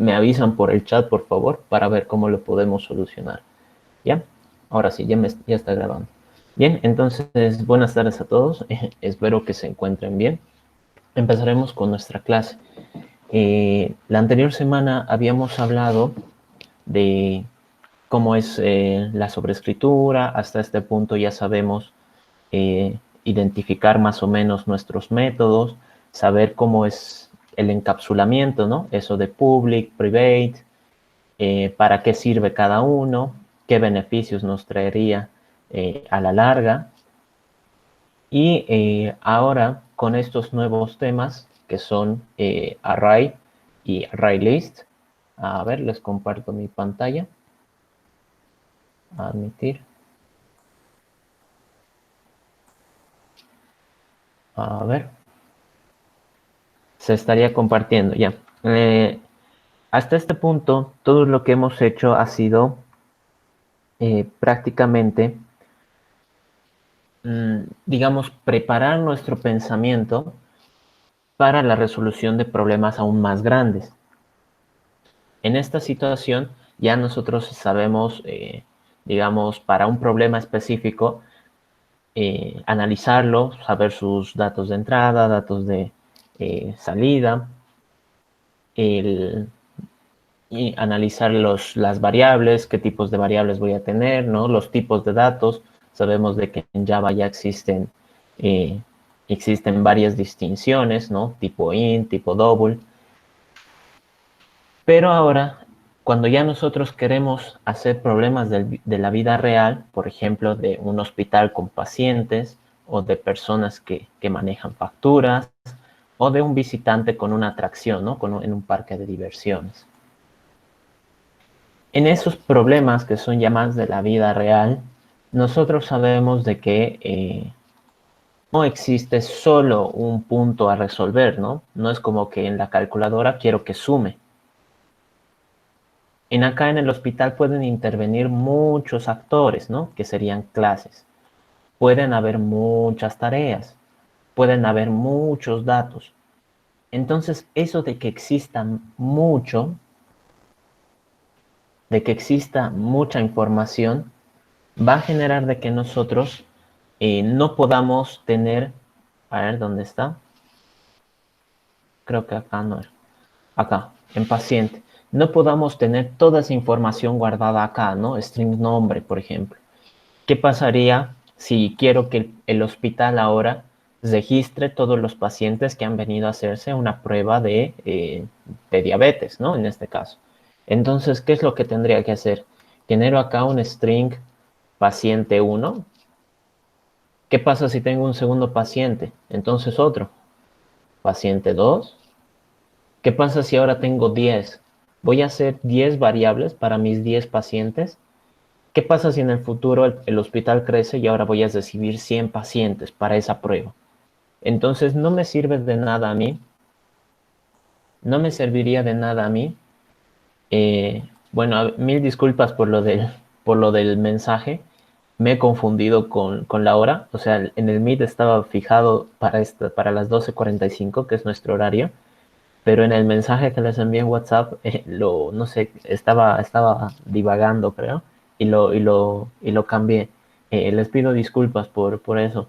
me avisan por el chat, por favor, para ver cómo lo podemos solucionar. ¿Ya? Ahora sí, ya está grabando. Bien, entonces, buenas tardes a todos. Espero que se encuentren bien. Empezaremos con nuestra clase. La anterior semana habíamos hablado de cómo es la sobreescritura. Hasta este punto ya sabemos identificar más o menos nuestros métodos, saber cómo es el encapsulamiento, ¿no? Eso de public, private, para qué sirve cada uno, qué beneficios nos traería a la larga. Y ahora con estos nuevos temas que son array y ArrayList. A ver, les comparto mi pantalla. Admitir. A ver. Se estaría compartiendo ya. Hasta este punto, todo lo que hemos hecho ha sido prácticamente, digamos, preparar nuestro pensamiento para la resolución de problemas aún más grandes. En esta situación, ya nosotros sabemos, digamos, para un problema específico, analizarlo, saber sus datos de entrada, datos de salida, y analizar las variables, qué tipos de variables voy a tener, ¿no? Los tipos de datos. Sabemos de que en Java ya existen varias distinciones, ¿no? Tipo int, tipo double. Pero ahora, cuando ya nosotros queremos hacer problemas de la vida real, por ejemplo, de un hospital con pacientes o de personas que manejan facturas o de un visitante con una atracción, ¿no? En un parque de diversiones. En esos problemas que son ya más de la vida real, nosotros sabemos de que no existe solo un punto a resolver, ¿no? No es como que en la calculadora quiero que sume. Acá en el hospital pueden intervenir muchos actores, ¿no? Que serían clases. Pueden haber muchas tareas, pueden haber muchos datos. Entonces, eso de que exista mucha información, va a generar de que nosotros no podamos tener, a ver, ¿dónde está? Creo que acá no era. Acá, en paciente. No podamos tener toda esa información guardada acá, ¿no? String nombre, por ejemplo. ¿Qué pasaría si quiero que el hospital ahora registre todos los pacientes que han venido a hacerse una prueba de diabetes, ¿no? En este caso. Entonces, ¿qué es lo que tendría que hacer? Genero acá un string paciente 1. ¿Qué pasa si tengo un segundo paciente? Entonces otro. Paciente 2. ¿Qué pasa si ahora tengo 10? ¿Voy a hacer 10 variables para mis 10 pacientes? ¿Qué pasa si en el futuro el hospital crece y ahora voy a recibir 100 pacientes para esa prueba? Entonces no me sirve de nada a mí, no me serviría de nada a mí. Bueno, mil disculpas por lo del mensaje. Me he confundido con la hora. O sea, en el Meet estaba fijado para las 12:45, que es nuestro horario. Pero en el mensaje que les envié en WhatsApp, no sé, estaba divagando, creo, y lo cambié. Les pido disculpas por eso.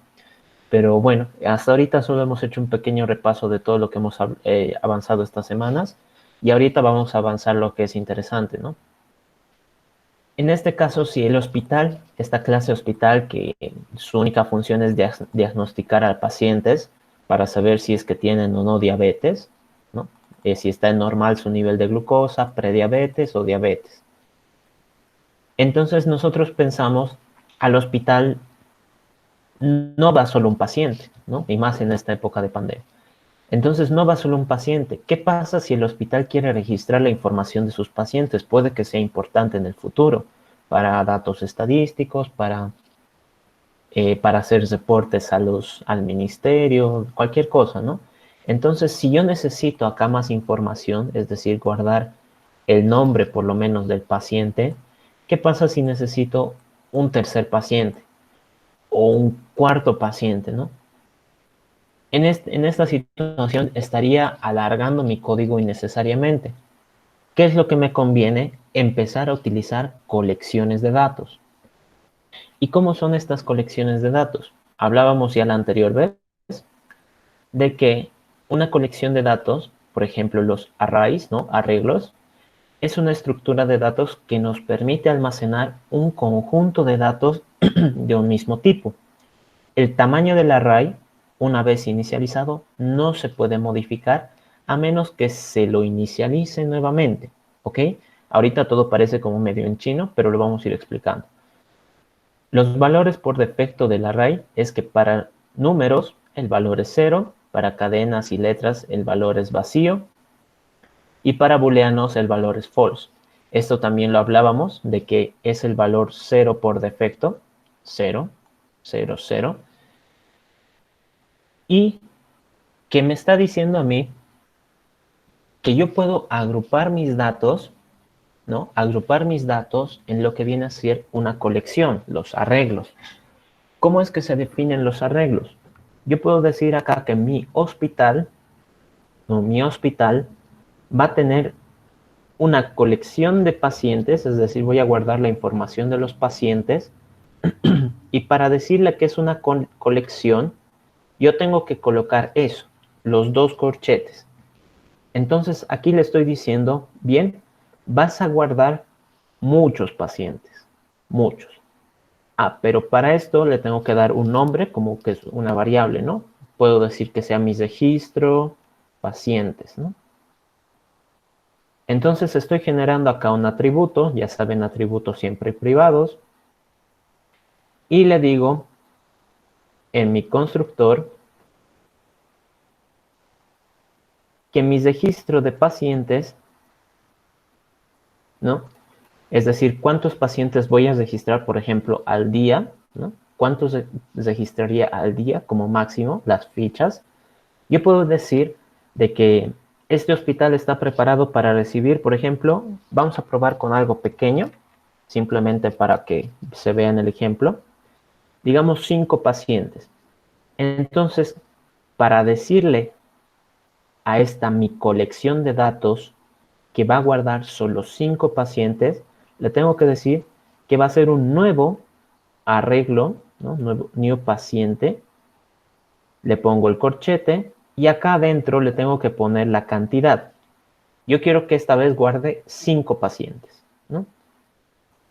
Pero bueno, hasta ahorita solo hemos hecho un pequeño repaso de todo lo que hemos avanzado estas semanas. Y ahorita vamos a avanzar lo que es interesante, ¿no? En este caso, si el hospital, esta clase hospital, que su única función es diagnosticar a pacientes para saber si es que tienen o no diabetes, ¿no? Si está en normal su nivel de glucosa, prediabetes o diabetes. Entonces nosotros pensamos, al hospital no va solo un paciente, ¿no? Y más en esta época de pandemia. Entonces no va solo un paciente. ¿Qué pasa si el hospital quiere registrar la información de sus pacientes? Puede que sea importante en el futuro para datos estadísticos, para hacer reportes al ministerio, cualquier cosa, ¿no? Entonces, si yo necesito acá más información, es decir, guardar el nombre por lo menos del paciente, ¿qué pasa si necesito un tercer paciente o un cuarto paciente, ¿no? En esta situación estaría alargando mi código innecesariamente. ¿Qué es lo que me conviene? Empezar a utilizar colecciones de datos. ¿Y cómo son estas colecciones de datos? Hablábamos ya la anterior vez de que una colección de datos, por ejemplo los arrays, ¿no? Arreglos, es una estructura de datos que nos permite almacenar un conjunto de datos de un mismo tipo. El tamaño del array, una vez inicializado, no se puede modificar a menos que se lo inicialice nuevamente, ¿ok? Ahorita todo parece como medio en chino, pero lo vamos a ir explicando. Los valores por defecto del array es que para números el valor es 0, para cadenas y letras el valor es vacío y para booleanos el valor es false. Esto también lo hablábamos de que es el valor 0 por defecto, 0, 0, 0, y que me está diciendo a mí que yo puedo agrupar mis datos, ¿no? Agrupar mis datos en lo que viene a ser una colección, los arreglos. ¿Cómo es que se definen los arreglos? Yo puedo decir acá que mi hospital va a tener una colección de pacientes, es decir, voy a guardar la información de los pacientes y para decirle que es una colección, yo tengo que colocar eso, los dos corchetes. Entonces aquí le estoy diciendo, bien, vas a guardar muchos pacientes, muchos. Ah, pero para esto le tengo que dar un nombre como que es una variable, ¿no? Puedo decir que sea mi registro, pacientes, ¿no? Entonces estoy generando acá un atributo, ya saben, atributos siempre privados, y le digo en mi constructor que mi registro de pacientes, ¿no? Es decir, cuántos pacientes voy a registrar, por ejemplo, al día, ¿no? ¿Cuántos registraría al día como máximo, las fichas? Yo puedo decir de que este hospital está preparado para recibir, por ejemplo, vamos a probar con algo pequeño, simplemente para que se vea en el ejemplo, digamos 5 pacientes. Entonces, para decirle a esta mi colección de datos que va a guardar solo 5 pacientes, le tengo que decir que va a ser un nuevo arreglo, ¿no? Nuevo new paciente, le pongo el corchete y acá adentro le tengo que poner la cantidad. Yo quiero que esta vez guarde 5 pacientes, ¿no?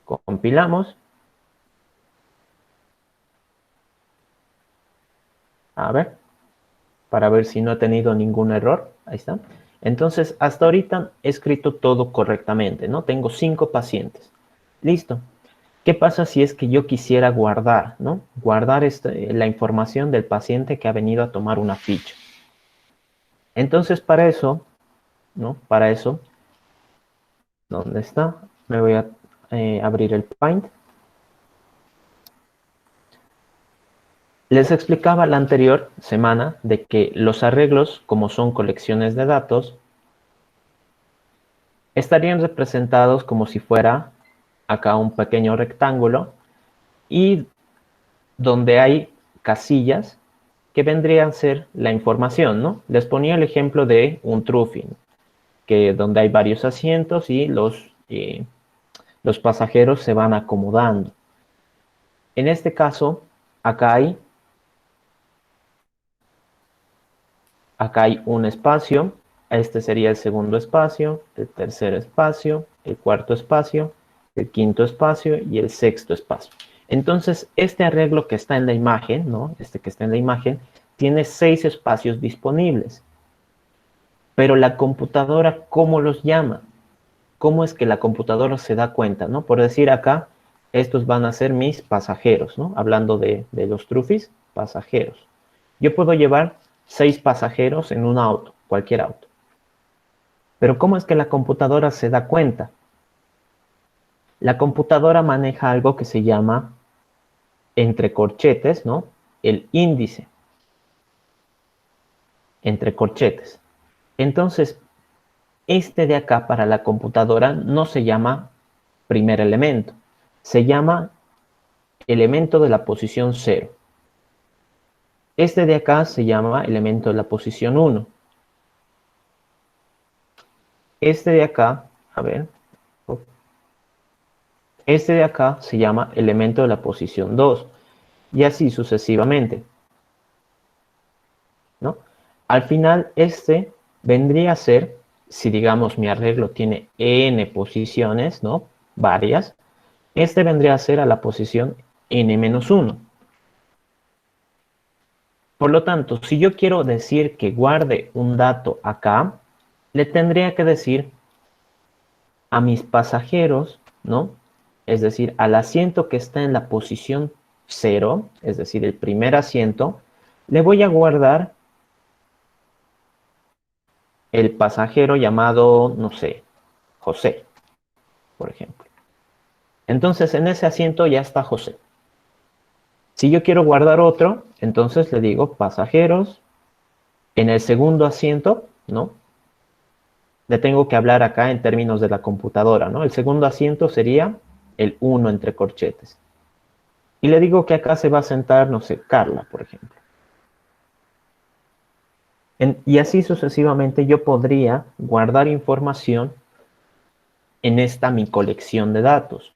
Compilamos. A ver, para ver si no he tenido ningún error. Ahí está. Entonces, hasta ahorita he escrito todo correctamente, ¿no? Tengo 5 pacientes. Listo. ¿Qué pasa si es que yo quisiera guardar, ¿no? Guardar la información del paciente que ha venido a tomar una ficha. Entonces, para eso, ¿no? Para eso, ¿dónde está? Me voy a abrir el Paint. Les explicaba la anterior semana de que los arreglos, como son colecciones de datos, estarían representados como si fuera acá un pequeño rectángulo y donde hay casillas que vendrían a ser la información, ¿no? Les ponía el ejemplo de un truffing, que donde hay varios asientos y los pasajeros se van acomodando. En este caso, acá hay un espacio, este sería el segundo espacio, el tercer espacio, el cuarto espacio, el quinto espacio y el sexto espacio. Entonces, este arreglo que está en la imagen, ¿no? Este que está en la imagen, tiene 6 espacios disponibles. Pero la computadora, ¿cómo los llama? ¿Cómo es que la computadora se da cuenta, ¿no? Por decir acá, estos van a ser mis pasajeros, ¿no? Hablando de los trufis, pasajeros. Yo puedo llevar 6 pasajeros en un auto, cualquier auto. Pero ¿cómo es que la computadora se da cuenta? La computadora maneja algo que se llama entre corchetes, ¿no? El índice entre corchetes. Entonces, este de acá para la computadora no se llama primer elemento, se llama elemento de la posición 0. Este de acá se llama elemento de la posición 1. Este de acá A ver. Este de acá se llama elemento de la posición 2 y así sucesivamente, ¿no? Al final, este vendría a ser, si digamos mi arreglo tiene n posiciones, ¿no? Varias, este vendría a ser a la posición n-1. Por lo tanto, si yo quiero decir que guarde un dato acá, le tendría que decir a mis pasajeros, ¿no? Es decir, al asiento que está en la posición 0, es decir, el primer asiento, le voy a guardar el pasajero llamado, no sé, José, por ejemplo. Entonces, en ese asiento ya está José. Si yo quiero guardar otro, entonces le digo pasajeros. En el segundo asiento, ¿no? Le tengo que hablar acá en términos de la computadora, ¿no? El segundo asiento sería el 1 entre corchetes. Y le digo que acá se va a sentar, no sé, Carla, por ejemplo. Y así sucesivamente yo podría guardar información en esta mi colección de datos.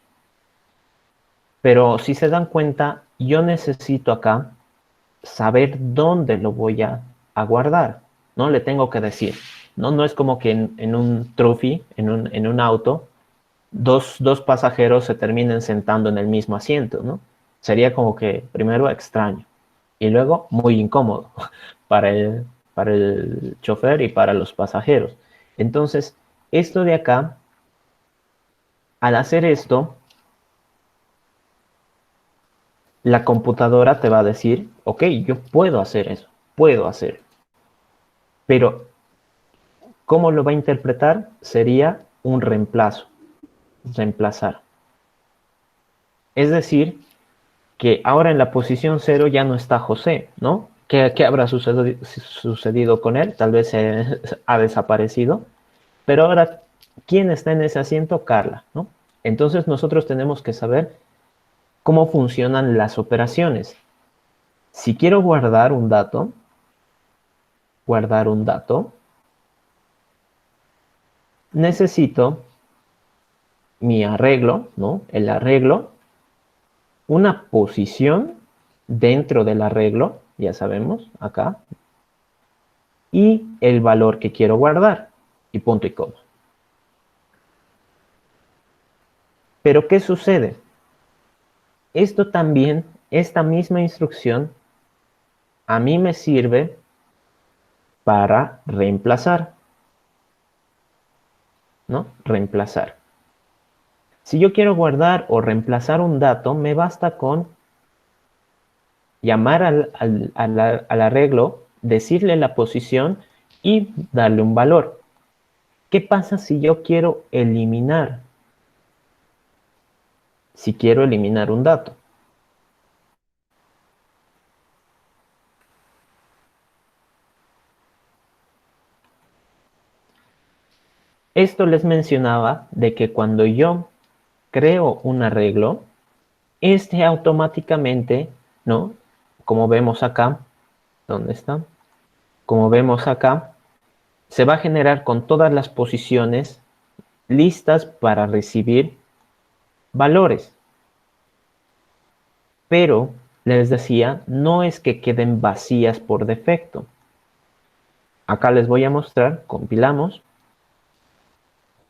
Pero si se dan cuenta, yo necesito acá saber dónde lo voy a guardar, ¿no? Le tengo que decir, ¿no? No es como que en un trophy, en un auto, dos pasajeros se terminen sentando en el mismo asiento, ¿no? Sería como que primero extraño y luego muy incómodo para para el chofer y para los pasajeros. Entonces, esto de acá, al hacer esto, la computadora te va a decir, ok, yo puedo hacer eso, puedo hacer. Pero, ¿cómo lo va a interpretar? Sería un reemplazo, reemplazar. Es decir, que ahora en la posición 0 ya no está José, ¿no? ¿Qué habrá sucedido con él? Tal vez ha desaparecido. Pero ahora, ¿quién está en ese asiento? Carla, ¿no? Entonces nosotros tenemos que saber cómo funcionan las operaciones. Si quiero guardar un dato, necesito mi arreglo, ¿no? El arreglo, una posición dentro del arreglo, ya sabemos, acá, y el valor que quiero guardar, y punto y coma. Pero ¿qué sucede? Esto también, esta misma instrucción, a mí me sirve para reemplazar, ¿no? Reemplazar. Si yo quiero guardar o reemplazar un dato, me basta con llamar al arreglo, decirle la posición y darle un valor. ¿Qué pasa si yo quiero eliminar? Si quiero eliminar un dato. Esto les mencionaba de que cuando yo creo un arreglo, este automáticamente, ¿no? Como vemos acá, ¿dónde está? Como vemos acá, se va a generar con todas las posiciones listas para recibir valores. Pero, les decía, no es que queden vacías por defecto. Acá les voy a mostrar, compilamos.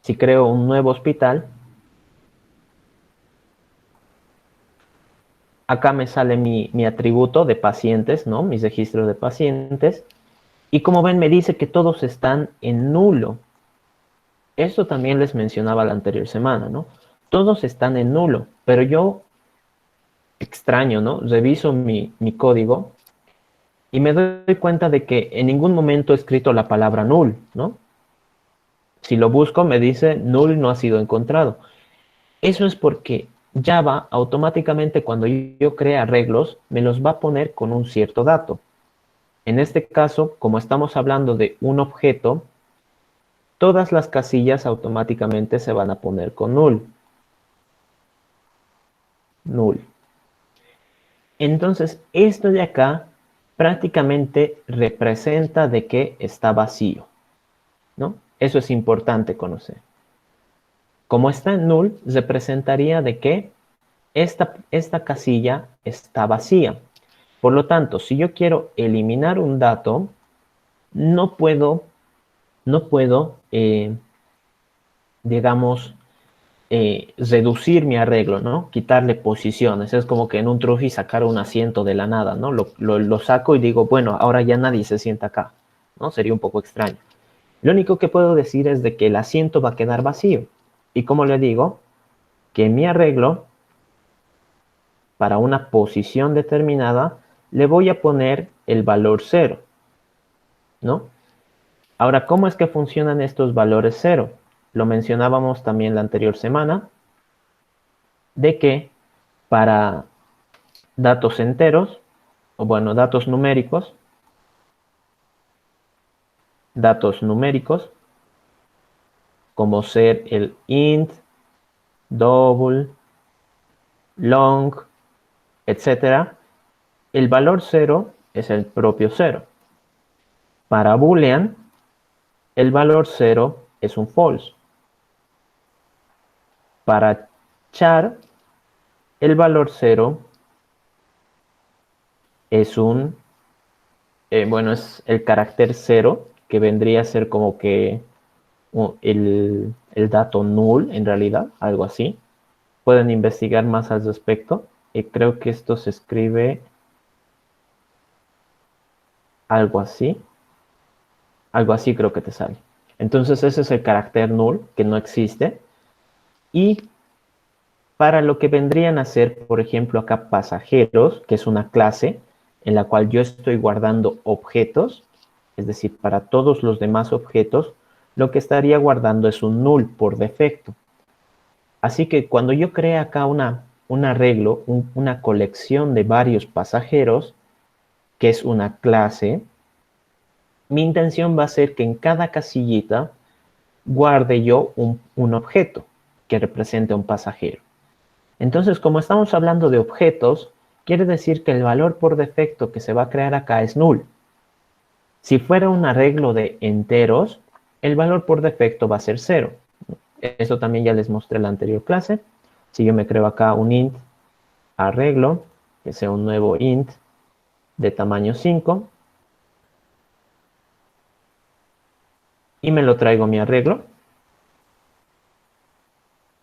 Si creo un nuevo hospital, acá me sale mi atributo de pacientes, ¿no? Mis registros de pacientes. Y como ven, me dice que todos están en nulo. Esto también les mencionaba la anterior semana, ¿no? Todos están en nulo, pero yo extraño, ¿no? Reviso mi código y me doy cuenta de que en ningún momento he escrito la palabra null, ¿no? Si lo busco me dice null no ha sido encontrado. Eso es porque Java automáticamente cuando yo cree arreglos me los va a poner con un cierto dato. En este caso, como estamos hablando de un objeto, todas las casillas automáticamente se van a poner con null. Null. Entonces, esto de acá prácticamente representa de que está vacío, ¿no? Eso es importante conocer. Como está en null, representaría de que esta casilla está vacía. Por lo tanto, si yo quiero eliminar un dato, no puedo, digamos, reducir mi arreglo, ¿no? Quitarle posiciones. Es como que en un trufi sacar un asiento de la nada, ¿no? Lo saco y digo, bueno, ahora ya nadie se sienta acá, ¿no? Sería un poco extraño. Lo único que puedo decir es de que el asiento va a quedar vacío. Y como le digo, que mi arreglo, para una posición determinada, le voy a poner el valor 0, ¿no? Ahora, ¿cómo es que funcionan estos valores 0? Lo mencionábamos también la anterior semana, de que para datos enteros, o bueno, datos numéricos, como ser el int, double, long, etcétera, el valor 0 es el propio 0. Para boolean, el valor 0 es un false. Para char, el valor 0 es es el carácter 0, que vendría a ser como que el dato null, en realidad, algo así. Pueden investigar más al respecto. Creo que esto se escribe algo así. Algo así creo que te sale. Entonces ese es el carácter null, que no existe. Y para lo que vendrían a ser, por ejemplo, acá pasajeros, que es una clase en la cual yo estoy guardando objetos, es decir, para todos los demás objetos, lo que estaría guardando es un null por defecto. Así que cuando yo cree acá un arreglo, una colección de varios pasajeros, que es una clase, mi intención va a ser que en cada casillita guarde yo un objeto que represente a un pasajero. Entonces, como estamos hablando de objetos, quiere decir que el valor por defecto que se va a crear acá es null. Si fuera un arreglo de enteros, el valor por defecto va a ser 0. Eso también ya les mostré en la anterior clase. Si yo me creo acá un int arreglo, que sea un nuevo int de tamaño 5, y me lo traigo mi arreglo.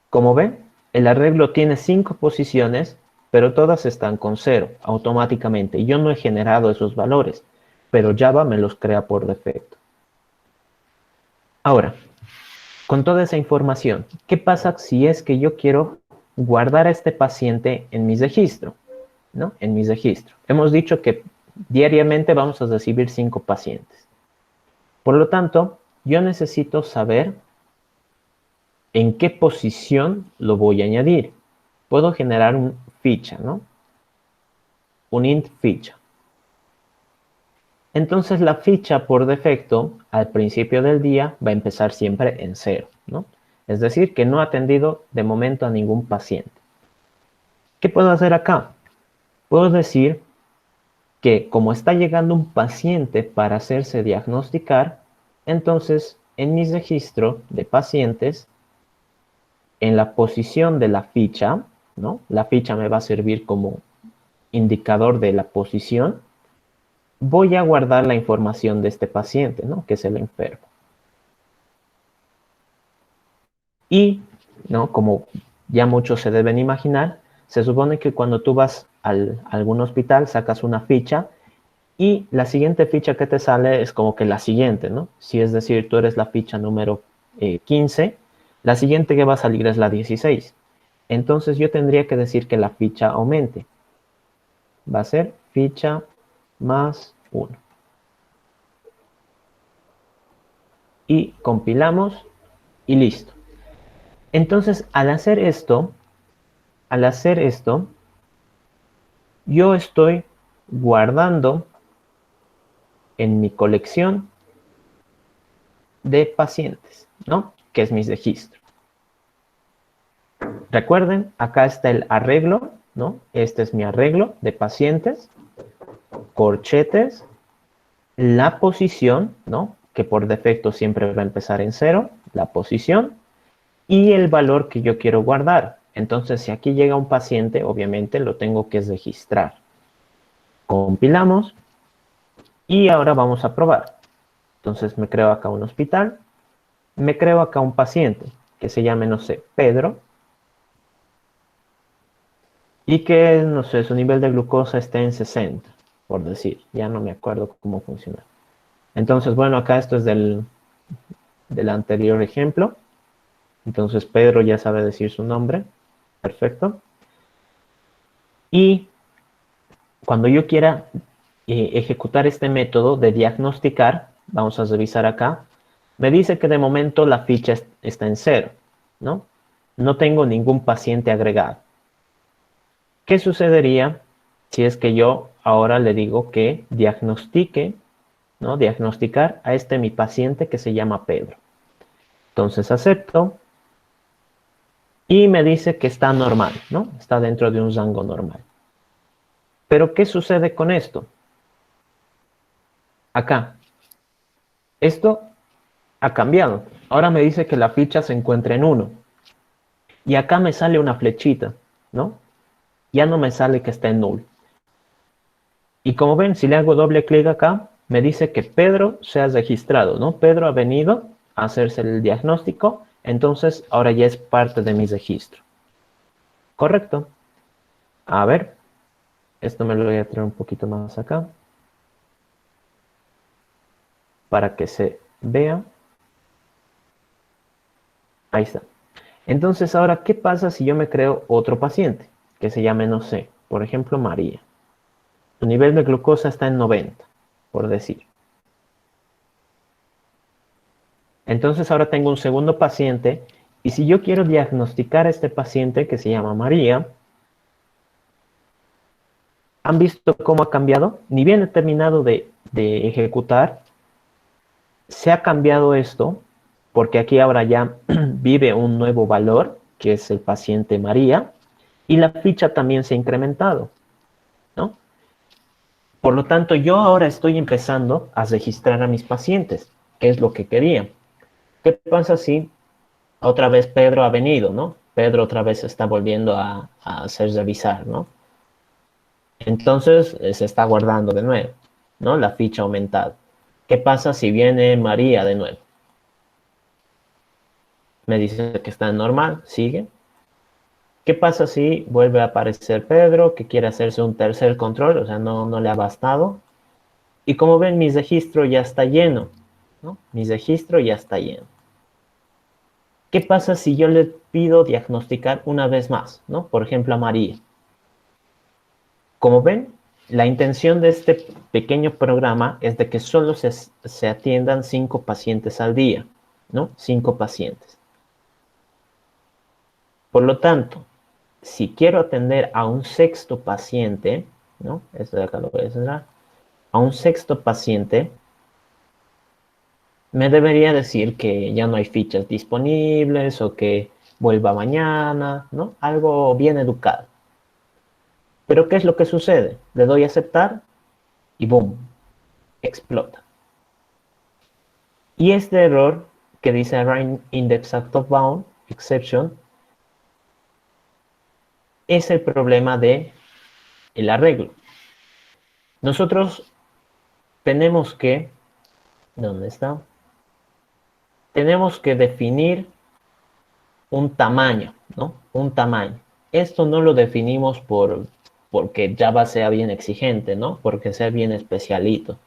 Como ven, el arreglo tiene 5 posiciones, pero todas están con 0 automáticamente. Yo no he generado esos valores, pero Java me los crea por defecto. Ahora, con toda esa información, ¿qué pasa si es que yo quiero guardar a este paciente en mi registro? ¿No? En mi registro. Hemos dicho que diariamente vamos a recibir 5 pacientes. Por lo tanto, yo necesito saber en qué posición lo voy a añadir. Puedo generar un ficha, ¿no? Un int ficha. Entonces la ficha por defecto al principio del día va a empezar siempre en 0, ¿no? Es decir, que no ha atendido de momento a ningún paciente. ¿Qué puedo hacer acá? Puedo decir que como está llegando un paciente para hacerse diagnosticar, entonces en mi registro de pacientes, en la posición de la ficha, ¿no? La ficha me va a servir como indicador de la posición. Voy a guardar la información de este paciente, ¿no? Que es el enfermo. Y, ¿no? Como ya muchos se deben imaginar, se supone que cuando tú vas a algún hospital sacas una ficha y la siguiente ficha que te sale es como que la siguiente, ¿no? Si es decir, tú eres la ficha número 15, la siguiente que va a salir es la 16. Entonces yo tendría que decir que la ficha aumente. Va a ser ficha más 1. Y compilamos y listo. Entonces, al hacer esto, yo estoy guardando en mi colección de pacientes, ¿no? Que es mi registro. Recuerden, acá está el arreglo, ¿no? Este es mi arreglo de pacientes, corchetes, la posición, ¿no? Que por defecto siempre va a empezar en 0, la posición, y el valor que yo quiero guardar. Entonces, si aquí llega un paciente, obviamente lo tengo que registrar. Compilamos y ahora vamos a probar. Entonces me creo acá un hospital, me creo acá un paciente que se llame, no sé, Pedro, y que, no sé, su nivel de glucosa esté en 60, por decir. Ya no me acuerdo cómo funciona. Entonces, bueno, acá esto es del anterior ejemplo. Entonces Pedro ya sabe decir su nombre. Perfecto. Y cuando yo quiera ejecutar este método de diagnosticar, vamos a revisar acá, me dice que de momento la ficha está en 0, ¿no? No tengo ningún paciente agregado. ¿Qué sucedería si es que yo ahora le digo que diagnostique, ¿no? Diagnosticar a mi paciente que se llama Pedro. Entonces acepto y me dice que está normal, ¿no? Está dentro de un rango normal. Pero ¿qué sucede con esto? Acá. Esto ha cambiado. Ahora me dice que la ficha se encuentra en 1. Y acá me sale una flechita, ¿no? Ya no me sale que está en null. Y como ven, si le hago doble clic acá, me dice que Pedro se ha registrado, ¿no? Pedro ha venido a hacerse el diagnóstico, entonces ahora ya es parte de mi registro. ¿Correcto? A ver, esto me lo voy a traer un poquito más acá para que se vea. Ahí está. Entonces ahora, ¿qué pasa si yo me creo otro paciente que se llame, no sé, por ejemplo, María? Su nivel de glucosa está en 90, por decir. Entonces ahora tengo un segundo paciente y si yo quiero diagnosticar a este paciente que se llama María, ¿han visto cómo ha cambiado? Ni bien he terminado de ejecutar, se ha cambiado esto porque aquí ahora ya vive un nuevo valor, que es el paciente María, y la ficha también se ha incrementado, ¿no? Por lo tanto, yo ahora estoy empezando a registrar a mis pacientes, que es lo que quería. ¿Qué pasa si otra vez Pedro ha venido, ¿no? Pedro otra vez está volviendo a hacer revisar, ¿no? Entonces se está guardando de nuevo, ¿no? La ficha ha aumentado. ¿Qué pasa si viene María de nuevo? Me dice que está normal, sigue. ¿Qué pasa si vuelve a aparecer Pedro, que quiere hacerse un tercer control, o sea, no le ha bastado? Y como ven, mi registro ya está lleno, ¿no? Mi registro ya está lleno. ¿Qué pasa si yo le pido diagnosticar una vez más, ¿no? Por ejemplo, a María. Como ven, la intención de este pequeño programa es de que solo se atiendan 5 pacientes al día, ¿no? 5 pacientes. Por lo tanto, si quiero atender a un sexto paciente, ¿no? Esto de acá lo voy a cerrar. A un sexto paciente, me debería decir que ya no hay fichas disponibles o que vuelva mañana, ¿no? Algo bien educado. Pero ¿qué es lo que sucede? Le doy a aceptar y ¡boom! Explota. Y este error que dice Array Index Out of Bound Exception es el problema de el arreglo. Nosotros tenemos que, ¿dónde está? Tenemos que definir un tamaño, ¿no? Un tamaño. Esto no lo definimos porque Java sea bien exigente, ¿no? Porque sea bien especialito.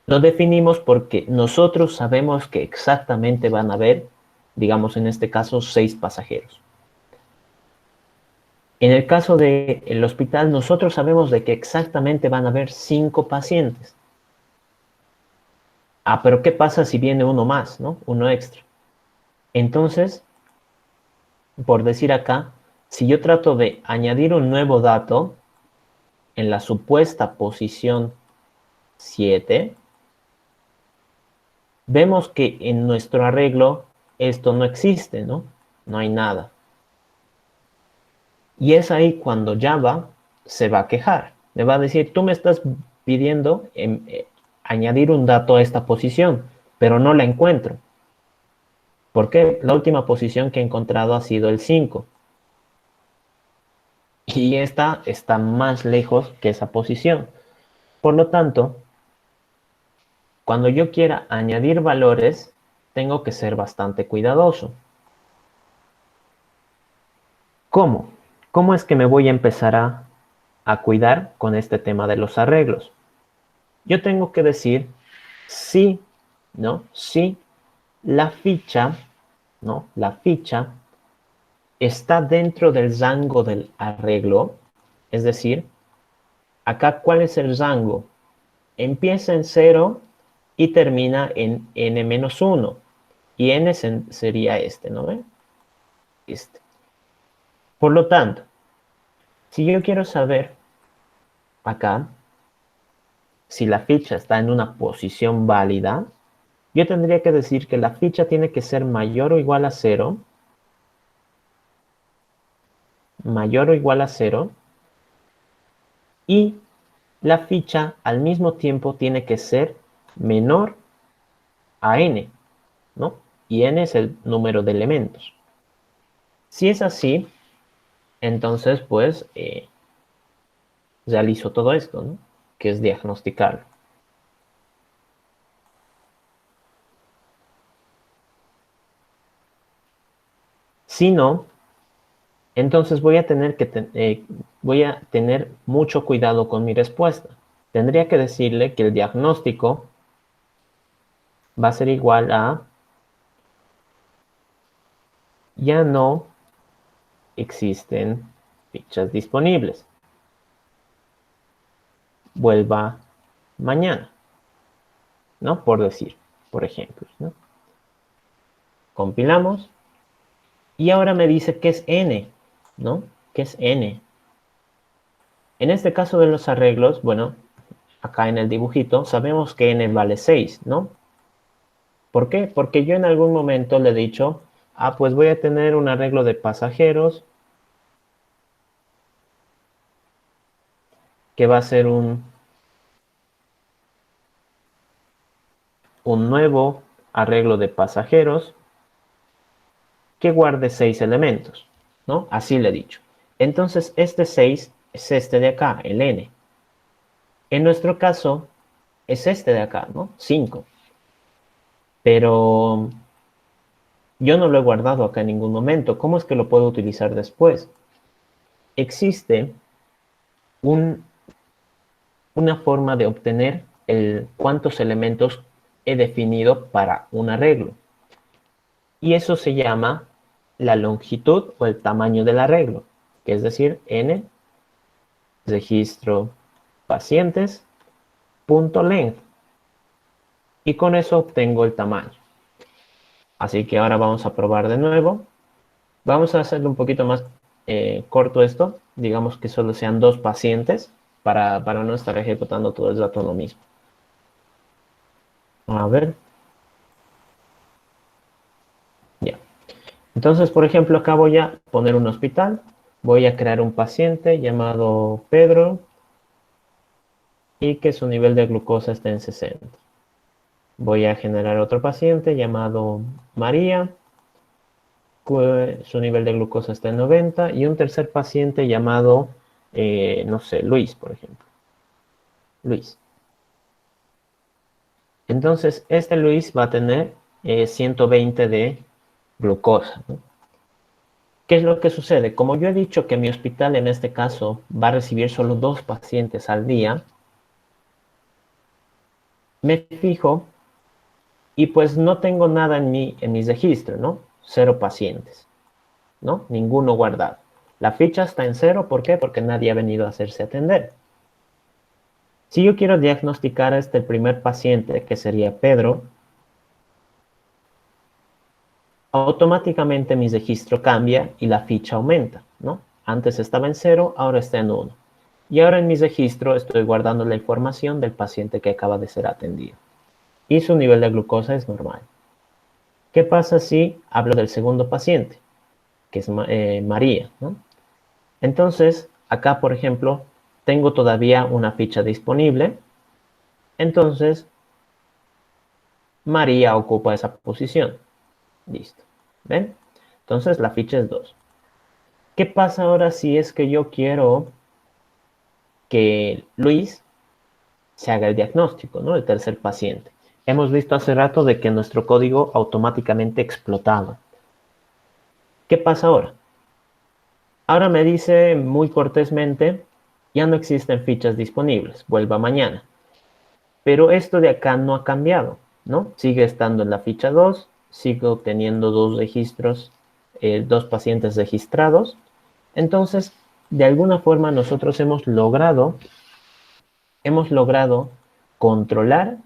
Lo definimos porque nosotros sabemos que exactamente van a haber, digamos en este caso, 6 pasajeros. En el caso del hospital, nosotros sabemos de que exactamente van a haber 5 pacientes. Ah, pero ¿qué pasa si viene uno más, ¿no? Uno extra. Entonces, por decir acá, si yo trato de añadir un nuevo dato en la supuesta posición 7, vemos que en nuestro arreglo esto no existe, ¿no? No hay nada. Y es ahí cuando Java se va a quejar. Le va a decir, tú me estás pidiendo añadir un dato a esta posición, pero no la encuentro. ¿Por qué? La última posición que he encontrado ha sido el 5. Y esta está más lejos que esa posición. Por lo tanto, cuando yo quiera añadir valores, tengo que ser bastante cuidadoso. ¿Cómo? ¿Cómo es que me voy a empezar a cuidar con este tema de los arreglos? Yo tengo que decir si, ¿no? Si la ficha, ¿no? La ficha está dentro del rango del arreglo, es decir, acá, ¿cuál es el rango? Empieza en 0 y termina en n-1. Y n sería este, ¿no ven? Este. Por lo tanto, si yo quiero saber acá si la ficha está en una posición válida, yo tendría que decir que la ficha tiene que ser mayor o igual a 0, mayor o igual a 0, y la ficha al mismo tiempo tiene que ser menor a n, ¿no? Y n es el número de elementos. Si es así, entonces pues realizo todo esto, ¿no? Que es diagnosticarlo. Si no, entonces voy a tener mucho cuidado con mi respuesta. Tendría que decirle que el diagnóstico va a ser igual a ya no existen fichas disponibles. Vuelva mañana, ¿no? Por decir, por ejemplo, ¿no? Compilamos y ahora me dice que es n, ¿no? ¿Qué es n? En este caso de los arreglos, bueno, acá en el dibujito, sabemos que n vale 6, ¿no? ¿Por qué? Porque yo en algún momento le he dicho, pues voy a tener un arreglo de pasajeros que va a ser un nuevo arreglo de pasajeros que guarde 6 elementos, ¿no? Así le he dicho. Entonces, este 6 es este de acá, el n. En nuestro caso, es este de acá, ¿no? 5. Pero yo no lo he guardado acá en ningún momento. ¿Cómo es que lo puedo utilizar después? Existe una forma de obtener cuántos elementos he definido para un arreglo. Y eso se llama la longitud o el tamaño del arreglo, que es decir, n registro pacientes punto length. Y con eso obtengo el tamaño. Así que ahora vamos a probar de nuevo. Vamos a hacerlo un poquito más corto esto. Digamos que solo sean 2 pacientes para no estar ejecutando todo el rato lo mismo. A ver. Ya. Entonces, por ejemplo, acá voy a poner un hospital. Voy a crear un paciente llamado Pedro y que su nivel de glucosa esté en 60. Voy a generar otro paciente llamado María, su nivel de glucosa está en 90, y un tercer paciente llamado, no sé, Luis, por ejemplo. Luis. Entonces, este Luis va a tener 120 de glucosa, ¿no? ¿Qué es lo que sucede? Como yo he dicho que mi hospital en este caso va a recibir solo 2 pacientes al día, me fijo y pues no tengo nada en mi registro, ¿no? 0 pacientes, ¿no? Ninguno guardado. La ficha está en 0, ¿por qué? Porque nadie ha venido a hacerse atender. Si yo quiero diagnosticar a este primer paciente, que sería Pedro, automáticamente mi registro cambia y la ficha aumenta, ¿no? Antes estaba en 0, ahora está en 1. Y ahora en mi registro estoy guardando la información del paciente que acaba de ser atendido. Y su nivel de glucosa es normal. ¿Qué pasa si hablo del segundo paciente, que es María, ¿no? Entonces, acá, por ejemplo, tengo todavía una ficha disponible. Entonces, María ocupa esa posición. Listo. ¿Ven? Entonces la ficha es 2. ¿Qué pasa ahora si es que yo quiero que Luis se haga el diagnóstico, ¿no? El tercer paciente. Hemos visto hace rato de que nuestro código automáticamente explotaba. ¿Qué pasa ahora? Ahora me dice muy cortésmente, ya no existen fichas disponibles, vuelva mañana. Pero esto de acá no ha cambiado, ¿no? Sigue estando en la ficha 2, sigo teniendo dos registros, dos pacientes registrados. Entonces, de alguna forma nosotros hemos logrado controlar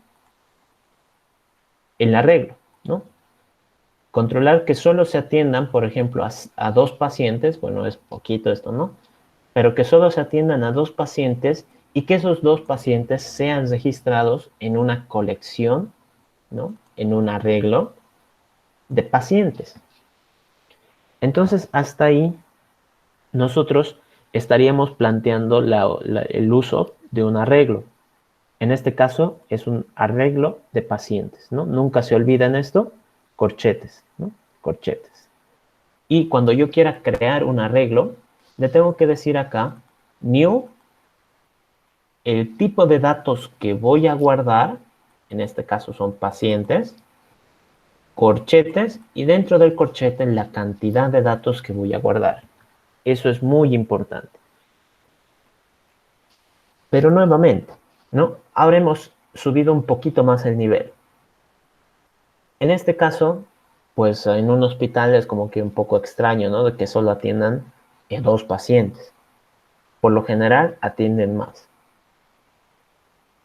el arreglo, ¿no? Controlar que solo se atiendan, por ejemplo, a dos pacientes, bueno, es poquito esto, ¿no? Pero que solo se atiendan a dos pacientes y que esos dos pacientes sean registrados en una colección, ¿no? En un arreglo de pacientes. Entonces, hasta ahí nosotros estaríamos planteando el uso de un arreglo. En este caso es un arreglo de pacientes, ¿no? Nunca se olviden esto, corchetes, ¿no? Corchetes. Y cuando yo quiera crear un arreglo, le tengo que decir acá, new, el tipo de datos que voy a guardar, en este caso son pacientes, corchetes, y dentro del corchete la cantidad de datos que voy a guardar. Eso es muy importante. Pero nuevamente, ¿no? Ahora hemos subido un poquito más el nivel. En este caso, pues en un hospital es como que un poco extraño, ¿no? De que solo atiendan dos pacientes. Por lo general, atienden más.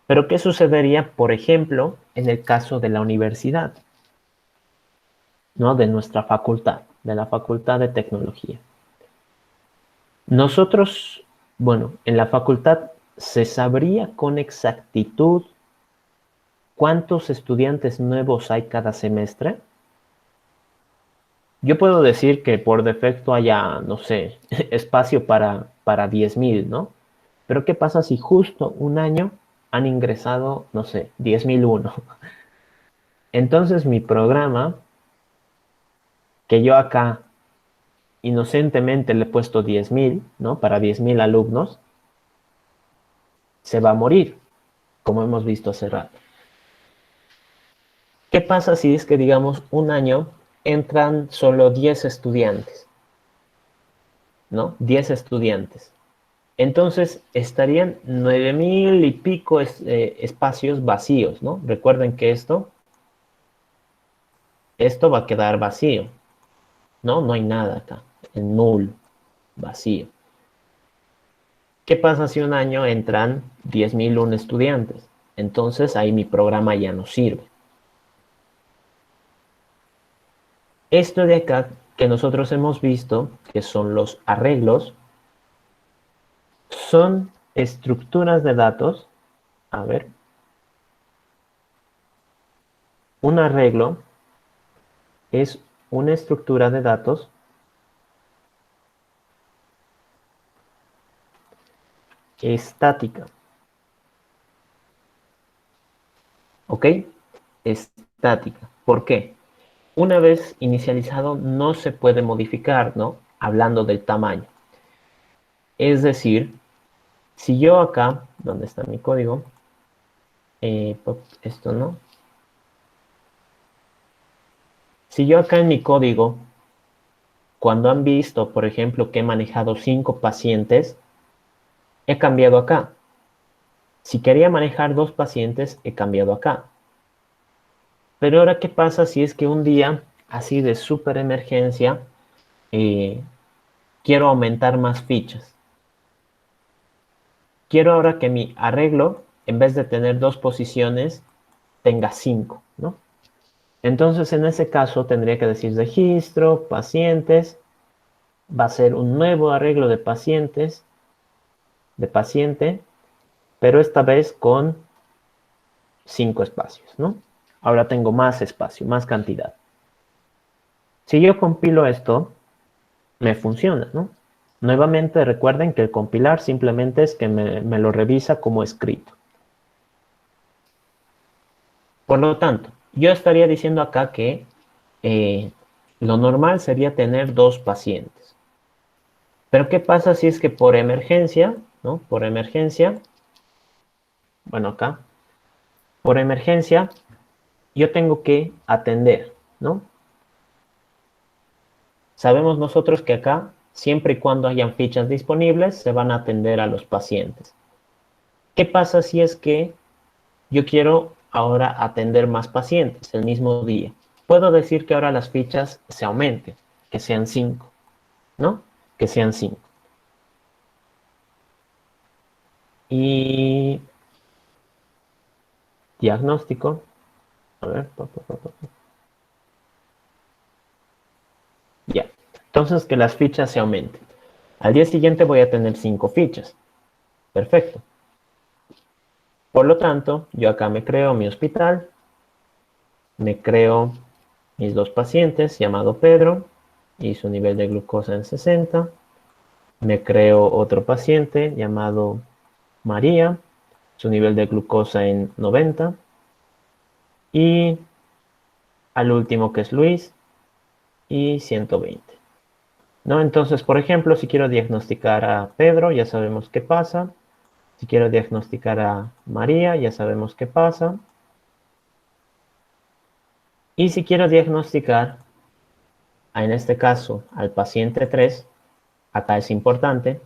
Pero ¿qué sucedería, por ejemplo, en el caso de la universidad, ¿no? De nuestra facultad, de la Facultad de Tecnología. Nosotros, bueno, en la facultad se sabría con exactitud cuántos estudiantes nuevos hay cada semestre. Yo puedo decir que por defecto haya, no sé, espacio para 10,000, ¿no? Pero ¿qué pasa si justo un año han ingresado, no sé, 10,001? Entonces mi programa, que yo acá inocentemente le he puesto 10,000, ¿no? Para 10,000 alumnos, se va a morir, como hemos visto hace rato. ¿Qué pasa si es que, digamos, un año entran solo 10 estudiantes, ¿no? 10 estudiantes. Entonces estarían 9,000 y pico espacios vacíos, ¿no? Recuerden que esto va a quedar vacío, ¿no? No hay nada acá, en null, vacío. ¿Qué pasa si un año entran 10,001 estudiantes? Entonces ahí mi programa ya no sirve. Esto de acá que nosotros hemos visto, que son los arreglos, son estructuras de datos. A ver, un arreglo es una estructura de datos estática. ¿Ok? Estática. ¿Por qué? Una vez inicializado no se puede modificar, ¿no? Hablando del tamaño. Es decir, si yo acá, ¿dónde está mi código? Esto no. Si yo acá en mi código, cuando han visto, por ejemplo, que he manejado 5 pacientes, he cambiado acá. Si quería manejar 2 pacientes, he cambiado acá. Pero ahora, ¿qué pasa si es que un día, así de súper emergencia, quiero aumentar más fichas? Quiero ahora que mi arreglo, en vez de tener 2 posiciones, tenga 5, ¿no? Entonces, en ese caso, tendría que decir registro, pacientes, va a ser un nuevo arreglo de pacientes, de paciente, pero esta vez con 5 espacios, ¿no? Ahora tengo más espacio, más cantidad. Si yo compilo esto, me funciona, ¿no? Nuevamente recuerden que el compilar simplemente es que me lo revisa como escrito. Por lo tanto, yo estaría diciendo acá que Lo normal sería tener 2 pacientes. Pero ¿qué pasa si es que por emergencia, ¿no? Por emergencia, bueno, acá, por emergencia, yo tengo que atender, ¿no? Sabemos nosotros que acá, siempre y cuando hayan fichas disponibles, se van a atender a los pacientes. ¿Qué pasa si es que yo quiero ahora atender más pacientes el mismo día? Puedo decir que ahora las fichas se aumenten, que sean 5, ¿no? Que sean 5. Y diagnóstico, a ver, ya. Entonces que las fichas se aumenten. Al día siguiente voy a tener 5 fichas. Perfecto. Por lo tanto, yo acá me creo mi hospital, me creo mis 2 pacientes, llamado Pedro, y su nivel de glucosa en 60. Me creo otro paciente llamado María, su nivel de glucosa en 90. Y al último que es Luis, y 120. ¿No? Entonces, por ejemplo, si quiero diagnosticar a Pedro, ya sabemos qué pasa. Si quiero diagnosticar a María, ya sabemos qué pasa. Y si quiero diagnosticar, en este caso, al paciente 3, acá es importante,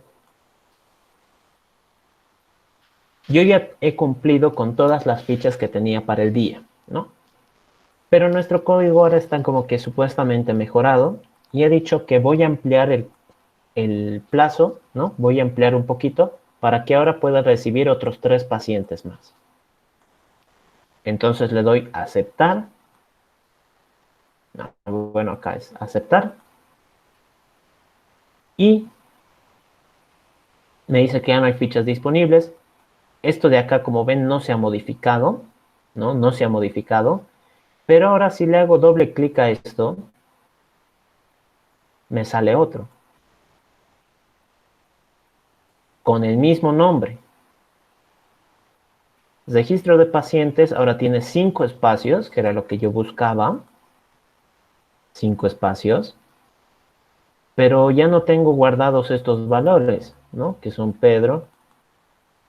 yo ya he cumplido con todas las fichas que tenía para el día, ¿no? Pero nuestro código ahora está como que supuestamente mejorado y he dicho que voy a ampliar el plazo, ¿no? Voy a ampliar un poquito para que ahora pueda recibir otros 3 pacientes más. Entonces le doy a aceptar. No, bueno, acá es aceptar. Y me dice que ya no hay fichas disponibles. Esto de acá, como ven, no se ha modificado, ¿no? No se ha modificado. Pero ahora si le hago doble clic a esto, me sale otro. Con el mismo nombre. Registro de pacientes ahora tiene 5 espacios, que era lo que yo buscaba. 5 espacios. Pero ya no tengo guardados estos valores, ¿no? Que son Pedro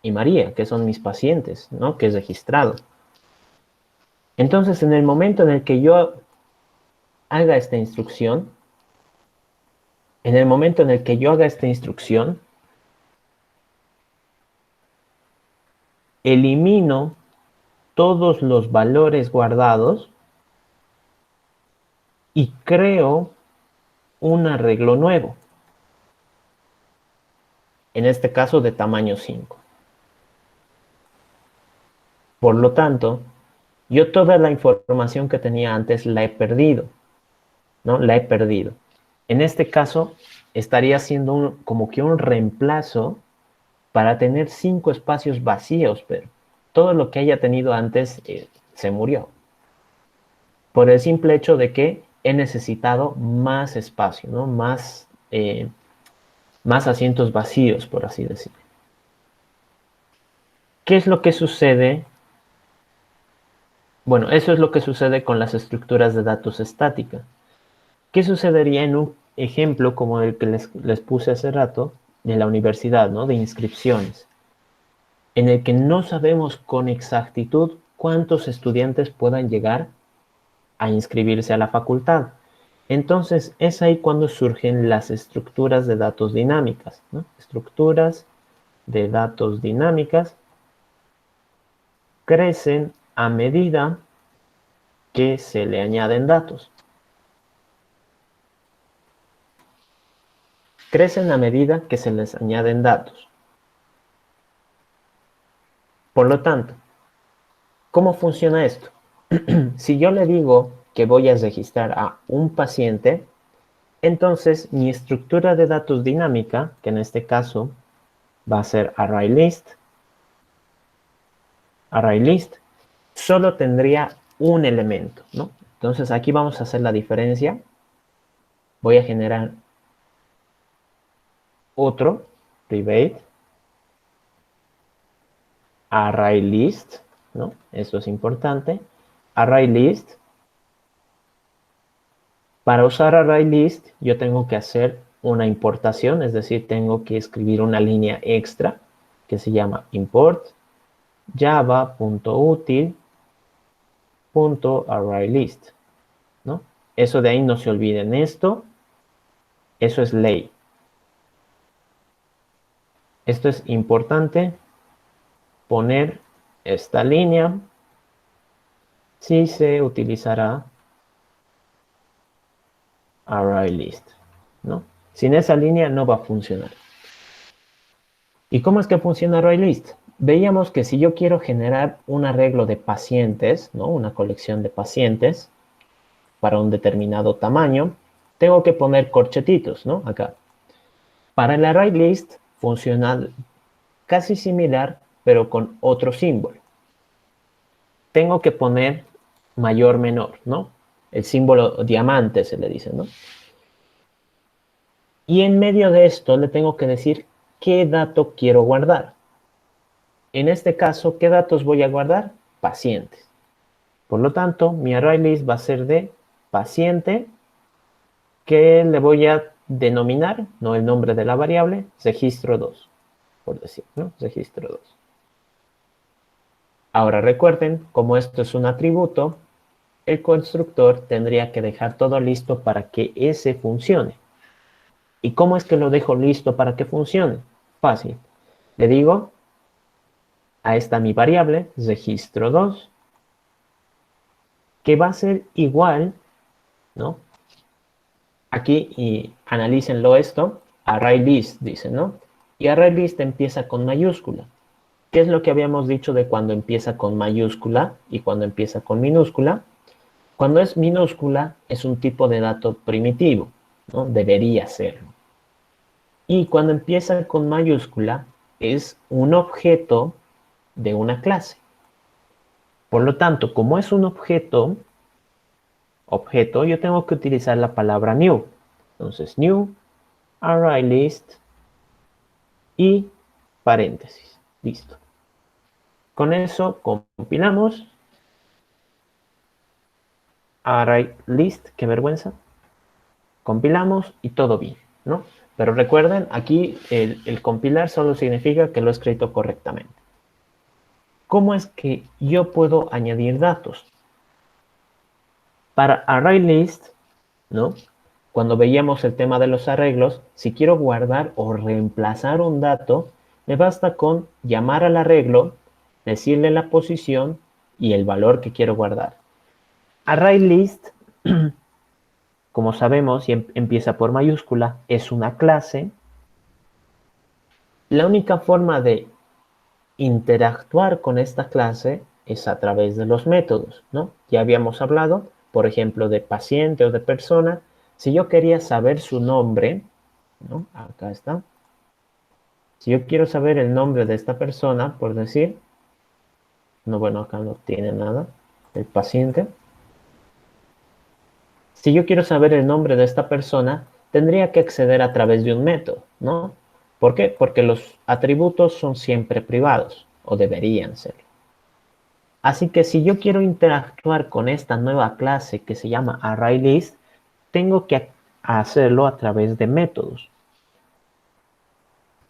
y María, que son mis pacientes, ¿no? Que es registrado. Entonces, en el momento en el que yo haga esta instrucción, elimino todos los valores guardados y creo un arreglo nuevo, en este caso de tamaño 5. Por lo tanto, yo toda la información que tenía antes la he perdido, ¿no? La he perdido. En este caso, estaría haciendo como que un reemplazo para tener 5 espacios vacíos, pero todo lo que haya tenido antes se murió. Por el simple hecho de que he necesitado más espacio, ¿no? Más asientos vacíos, por así decirlo. ¿Qué es lo que sucede? Bueno, eso es lo que sucede con las estructuras de datos estáticas. ¿Qué sucedería en un ejemplo como el que les puse hace rato de la universidad, ¿no? De inscripciones, en el que no sabemos con exactitud cuántos estudiantes puedan llegar a inscribirse a la facultad? Entonces, es ahí cuando surgen las estructuras de datos dinámicas, ¿no? Estructuras de datos dinámicas crecen a medida que se le añaden datos. Crecen a medida que se les añaden datos. Por lo tanto, ¿cómo funciona esto? Si yo le digo que voy a registrar a un paciente, entonces mi estructura de datos dinámica, que en este caso va a ser ArrayList, solo tendría un elemento, ¿no? Entonces aquí vamos a hacer la diferencia. Voy a generar otro private ArrayList, ¿no? Eso es importante. ArrayList Para usar ArrayList, yo tengo que hacer una importación, es decir, tengo que escribir una línea extra que se llama import java.util.ArrayList, ¿no? Eso de ahí no se olviden. Eso es ley. Esto es importante, poner esta línea si se utilizará ArrayList, ¿no? Sin esa línea no va a funcionar. ¿Y cómo es que funciona ArrayList? Veíamos que si yo quiero generar un arreglo de pacientes, ¿no? Una colección de pacientes para un determinado tamaño, tengo que poner corchetitos, ¿no? Acá. Para el ArrayList funciona casi similar, pero con otro símbolo. Tengo que poner mayor, menor, ¿no? El símbolo diamante se le dice, ¿no? Y en medio de esto le tengo que decir qué dato quiero guardar. En este caso, ¿qué datos voy a guardar? Pacientes. Por lo tanto, mi ArrayList va a ser de paciente, que le voy a denominar, no el nombre de la variable, registro 2, por decir, ¿no? Registro 2. Ahora recuerden, como esto es un atributo, el constructor tendría que dejar todo listo para que ese funcione. ¿Y cómo es que lo dejo listo para que funcione? Fácil. Le digo, a esta mi variable, registro 2, que va a ser igual, ¿no? Aquí y analícenlo esto, ArrayList, dice, ¿no? Y ArrayList empieza con mayúscula. ¿Qué es lo que habíamos dicho de cuando empieza con mayúscula y cuando empieza con minúscula? Cuando es minúscula es un tipo de dato primitivo, ¿no? Debería serlo. Y cuando empieza con mayúscula es un objeto de una clase. Por lo tanto, como es un objeto, yo tengo que utilizar la palabra new. Entonces, new, ArrayList y paréntesis. Listo. Con eso compilamos. ArrayList, qué vergüenza. Compilamos y todo bien, ¿no? Pero recuerden, aquí el compilar solo significa que lo he escrito correctamente. ¿Cómo es que yo puedo añadir datos? Para ArrayList, ¿no? Cuando veíamos el tema de los arreglos, si quiero guardar o reemplazar un dato, me basta con llamar al arreglo, decirle la posición y el valor que quiero guardar. ArrayList, como sabemos, y empieza por mayúscula, es una clase. La única forma de interactuar con esta clase es a través de los métodos, ¿no? Ya habíamos hablado, por ejemplo, de paciente o de persona. Si yo quería saber su nombre, ¿no? Acá está. Si yo quiero saber el nombre de esta persona, por decir, no, bueno, acá no tiene nada, el paciente. Si yo quiero saber el nombre de esta persona, tendría que acceder a través de un método, ¿no? ¿Por qué? Porque los atributos son siempre privados, o deberían ser. Así que si yo quiero interactuar con esta nueva clase que se llama ArrayList, tengo que hacerlo a través de métodos.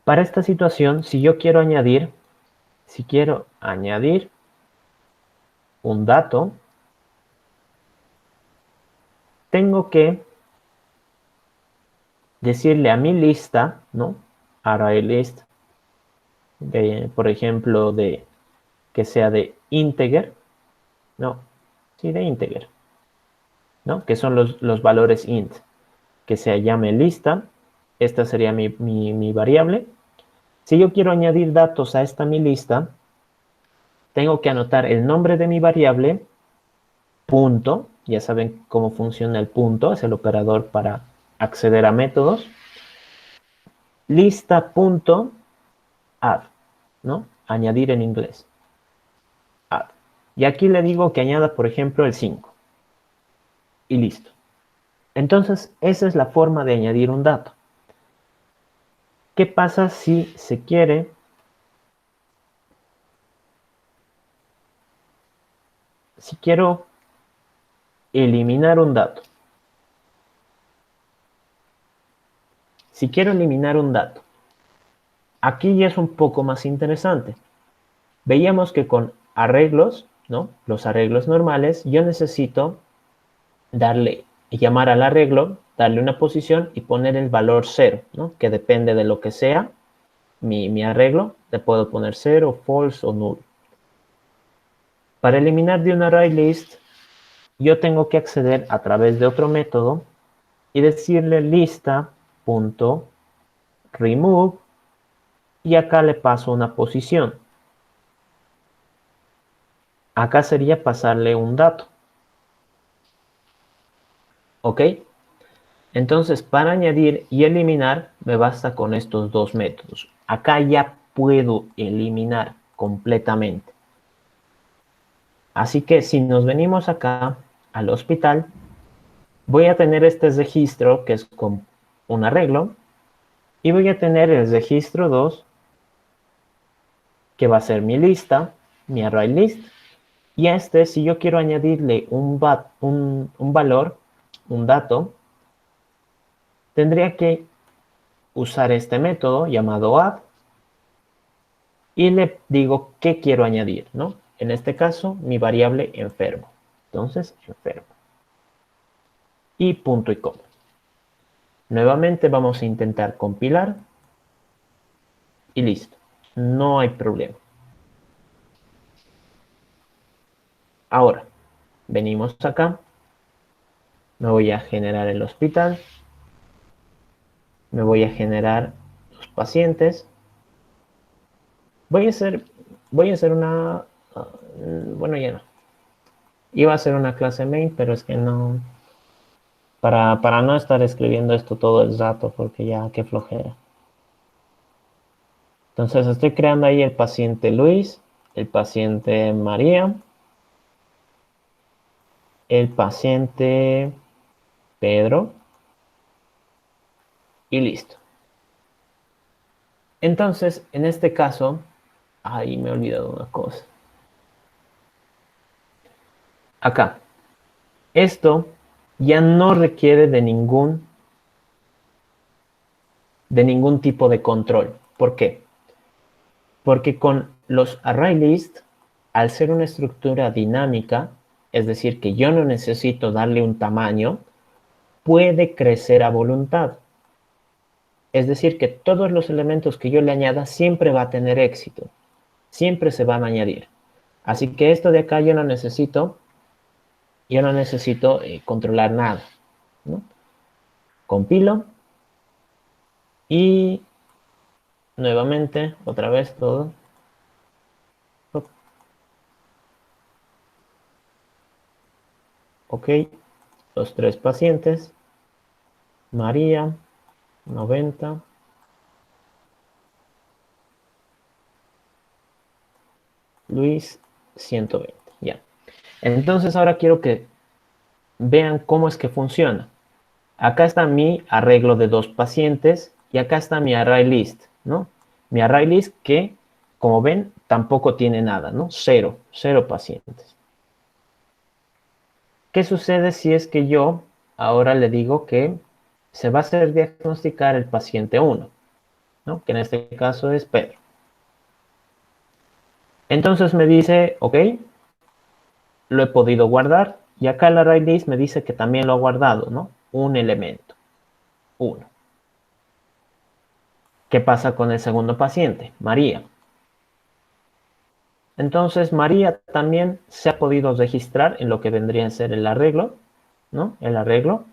Para esta situación, si quiero añadir un dato, tengo que decirle a mi lista, ¿no? ArrayList, por ejemplo, que sea de integer, no, sí, de integer, ¿no? Que son los valores int, que se llame lista, esta sería mi variable. Si yo quiero añadir datos a esta mi lista, tengo que anotar el nombre de mi variable, punto, ya saben cómo funciona el punto, es el operador para acceder a métodos, lista.add, ¿no? Añadir en inglés, add. Y aquí le digo que añada, por ejemplo, el 5. Y listo. Entonces, esa es la forma de añadir un dato. ¿Qué pasa si se quiere si quiero eliminar un dato? Si quiero eliminar un dato, aquí ya es un poco más interesante. Veíamos que con arreglos, ¿no? Los arreglos normales, yo necesito llamar al arreglo, darle una posición y poner el valor 0, ¿no? Que depende de lo que sea mi arreglo, le puedo poner 0, false o null. Para eliminar de un array list, yo tengo que acceder a través de otro método y decirle lista.remove y acá le paso una posición. Acá sería pasarle un dato. ¿Ok? Entonces, para añadir y eliminar, me basta con estos dos métodos. Acá ya puedo eliminar completamente. Así que si nos venimos acá al hospital, voy a tener este registro que es con un arreglo y voy a tener el registro 2 que va a ser mi lista, mi array list. Y a este, si yo quiero añadirle un valor, un dato, tendría que usar este método llamado add y le digo qué quiero añadir, ¿no? En este caso, mi variable enfermo. Entonces, enfermo. Y punto y coma. Nuevamente vamos a intentar compilar y listo. No hay problema. Ahora, venimos acá. Me voy a generar el hospital. Me voy a generar los pacientes. Voy a hacer una... bueno, ya no. Iba a hacer una clase main, pero es que no... Para no estar escribiendo esto todo el rato, porque ya, qué flojera. Entonces estoy creando ahí el paciente Luis, el paciente María, el paciente Pedro y listo. Entonces, en este caso, ahí me he olvidado una cosa. Acá, esto ya no requiere de ningún tipo de control. ¿Por qué? Porque con los array list, al ser una estructura dinámica, es decir, que yo no necesito darle un tamaño, puede crecer a voluntad. Es decir, que todos los elementos que yo le añada siempre va a tener éxito. Siempre se van a añadir. Así que esto de acá yo no necesito controlar nada, ¿no? Compilo y nuevamente, otra vez todo. Ok, los tres pacientes. María, 90. Luis, 120. Ya. Entonces ahora quiero que vean cómo es que funciona. Acá está mi arreglo de dos pacientes y acá está mi array list, ¿no? Mi array list que, como ven, tampoco tiene nada, ¿no? Cero pacientes. ¿Qué sucede si es que yo ahora le digo que se va a hacer diagnosticar el paciente 1, ¿no? Que en este caso es Pedro. Entonces me dice, ok, lo he podido guardar y acá el array list me dice que también lo ha guardado, ¿no? Un elemento, 1. ¿Qué pasa con el segundo paciente? María. Entonces, María también se ha podido registrar en lo que vendría a ser el arreglo, ¿no? El arreglo.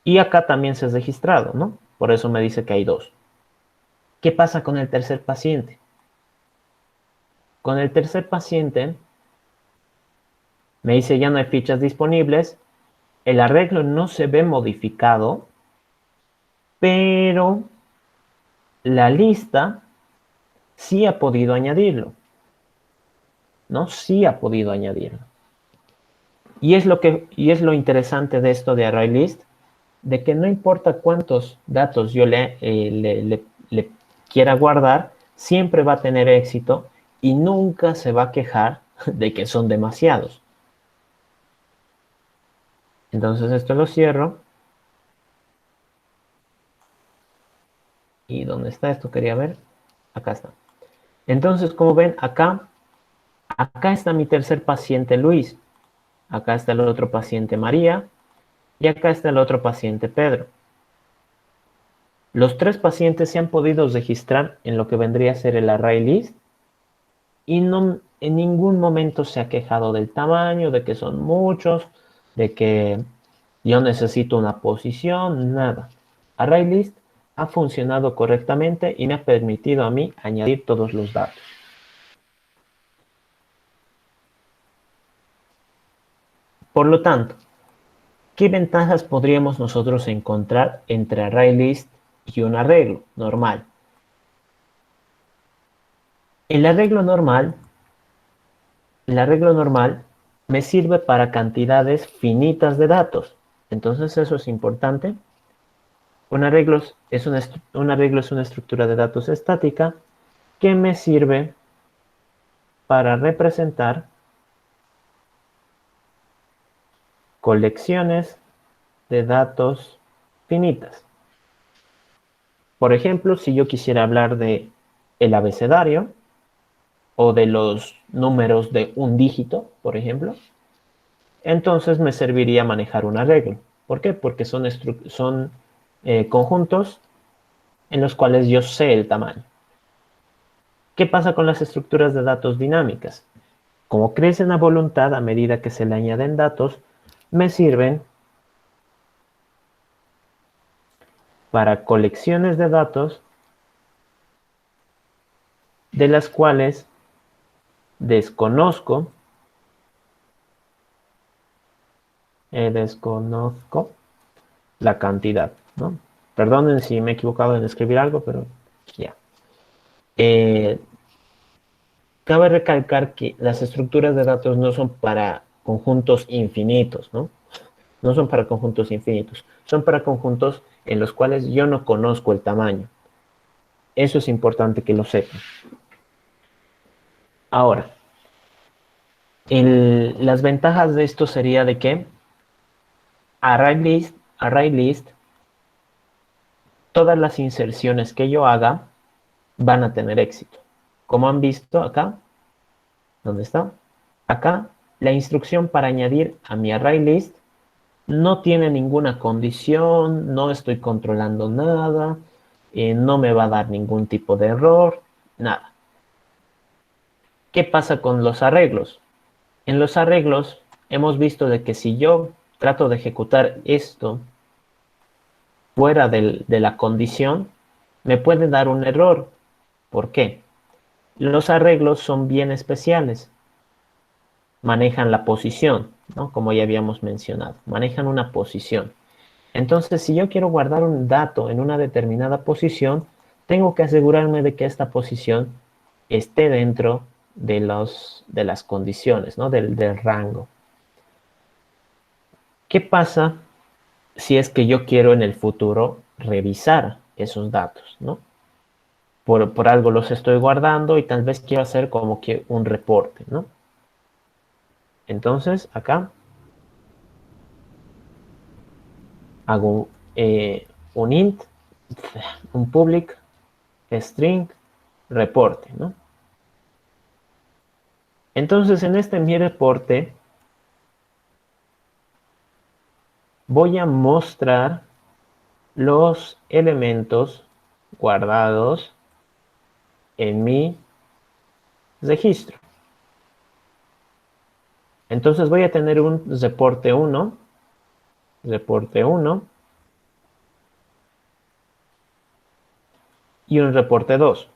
Y acá también se ha registrado, ¿no? Por eso me dice que hay 2. ¿Qué pasa con el tercer paciente? Con el tercer paciente, me dice ya no hay fichas disponibles, el arreglo no se ve modificado, pero la lista sí ha podido añadirlo, ¿no? Sí ha podido añadirlo. Y es lo interesante de esto de ArrayList, de que no importa cuántos datos yo le quiera guardar, siempre va a tener éxito y nunca se va a quejar de que son demasiados. Entonces esto lo cierro. ¿Y dónde está esto? Quería ver. Acá está. Entonces, como ven, acá está mi tercer paciente Luis. Acá está el otro paciente María. Y acá está el otro paciente Pedro. Los tres pacientes se han podido registrar en lo que vendría a ser el array list y no, en ningún momento se ha quejado del tamaño, de que son muchos, de que yo necesito una posición, nada. ArrayList ha funcionado correctamente y me ha permitido a mí añadir todos los datos. Por lo tanto, ¿qué ventajas podríamos nosotros encontrar entre ArrayList y un arreglo normal? El arreglo normal me sirve para cantidades finitas de datos. Entonces eso es importante. Un arreglo es una estructura de datos estática que me sirve para representar colecciones de datos finitas. Por ejemplo, si yo quisiera hablar de el abecedario o de los números de un dígito, por ejemplo, entonces me serviría manejar un arreglo. ¿Por qué? Porque son conjuntos en los cuales yo sé el tamaño. ¿Qué pasa con las estructuras de datos dinámicas? Como crecen a voluntad a medida que se le añaden datos, me sirven para colecciones de datos de las cuales desconozco la cantidad, ¿no? Perdonen si me he equivocado en escribir algo, pero ya. Eh, Cabe recalcar que las estructuras de datos no son para conjuntos infinitos, ¿no? No son para conjuntos infinitos, son para conjuntos en los cuales yo no conozco el tamaño. Eso es importante que lo sepan. Ahora, las ventajas de esto sería de que ArrayList, todas las inserciones que yo haga van a tener éxito. Como han visto acá, ¿dónde está? Acá, la instrucción para añadir a mi ArrayList no tiene ninguna condición, no estoy controlando nada, no me va a dar ningún tipo de error, nada. ¿Qué pasa con los arreglos? En los arreglos hemos visto de que si yo trato de ejecutar esto fuera de la condición, me puede dar un error. ¿Por qué? Los arreglos son bien especiales. Manejan la posición, ¿no? Como ya habíamos mencionado. Manejan una posición. Entonces, si yo quiero guardar un dato en una determinada posición, tengo que asegurarme de que esta posición esté dentro de las condiciones, ¿no? Del rango. ¿Qué pasa si es que yo quiero en el futuro revisar esos datos, ¿no? Por algo los estoy guardando y tal vez quiero hacer como que un reporte, ¿no? Entonces, acá hago un int, un public string reporte, ¿no? Entonces, en este mi reporte voy a mostrar los elementos guardados en mi registro. Entonces voy a tener un reporte 1 y un reporte 2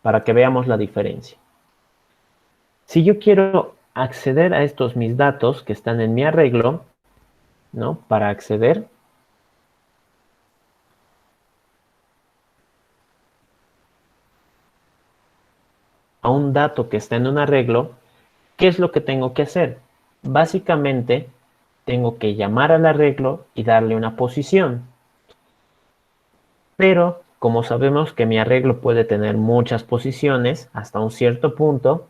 para que veamos la diferencia. Si yo quiero acceder a estos mis datos que están en mi arreglo, ¿no? Para acceder a un dato que está en un arreglo, ¿qué es lo que tengo que hacer? Básicamente, tengo que llamar al arreglo y darle una posición. Pero, como sabemos que mi arreglo puede tener muchas posiciones hasta un cierto punto,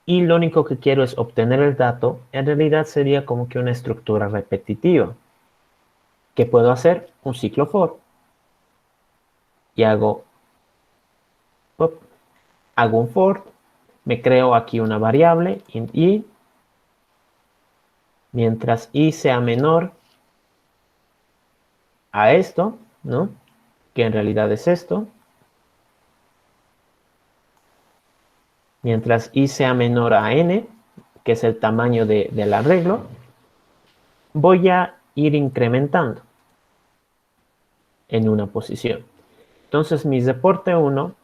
y lo único que quiero es obtener el dato, en realidad sería como que una estructura repetitiva. ¿Qué puedo hacer? Un ciclo for. Y hago un for, me creo aquí una variable int i, mientras i sea menor a esto, ¿no? Que en realidad es esto. Mientras i sea menor a n, que es el tamaño del arreglo, voy a ir incrementando en una posición. Entonces, mi deporte 1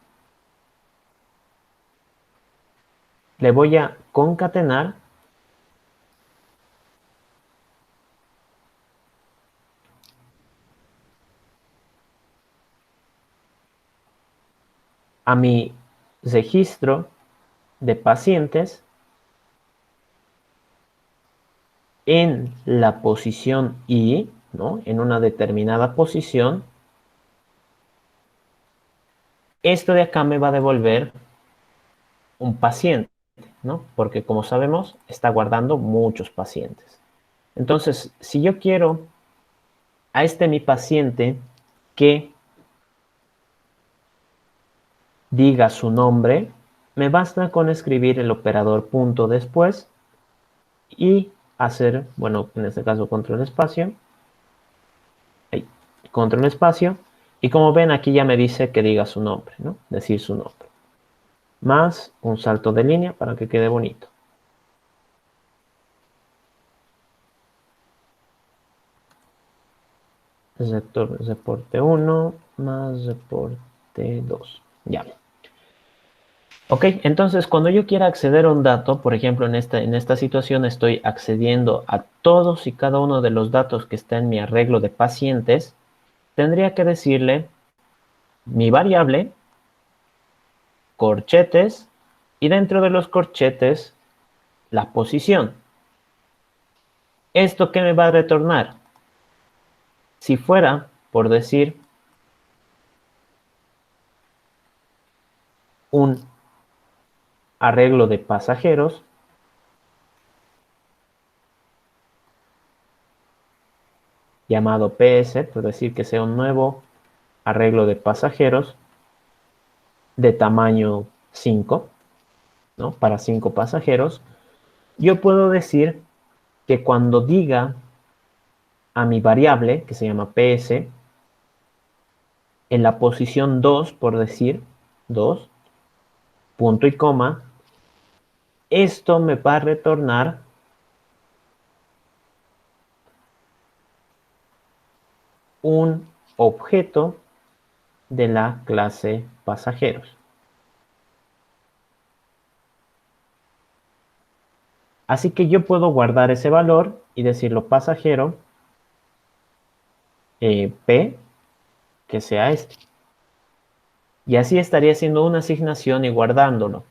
le voy a concatenar a mi registro de pacientes en la posición I, ¿no? En una determinada posición. Esto de acá me va a devolver un paciente, ¿no? Porque como sabemos, está guardando muchos pacientes. Entonces, si yo quiero a mi paciente que diga su nombre, me basta con escribir el operador punto después y hacer, bueno, en este caso control espacio, control espacio, y como ven aquí ya me dice que diga su nombre, ¿no? Decir su nombre. Más un salto de línea para que quede bonito. Reporte 1 más reporte 2. Ya. Ok, entonces cuando yo quiera acceder a un dato, por ejemplo en esta situación estoy accediendo a todos y cada uno de los datos que está en mi arreglo de pacientes, tendría que decirle mi variable, corchetes, y dentro de los corchetes, la posición. ¿Esto qué me va a retornar? Si fuera, por decir, un arreglo de pasajeros, llamado PS, por decir que sea un nuevo arreglo de pasajeros de tamaño 5, ¿no? Para 5 pasajeros, yo puedo decir que cuando diga a mi variable, que se llama PS, en la posición 2, por decir, 2, punto y coma, esto me va a retornar un objeto de la clase pasajeros. Así que yo puedo guardar ese valor y decirlo pasajero P, que sea este. Y así estaría haciendo una asignación y guardándolo.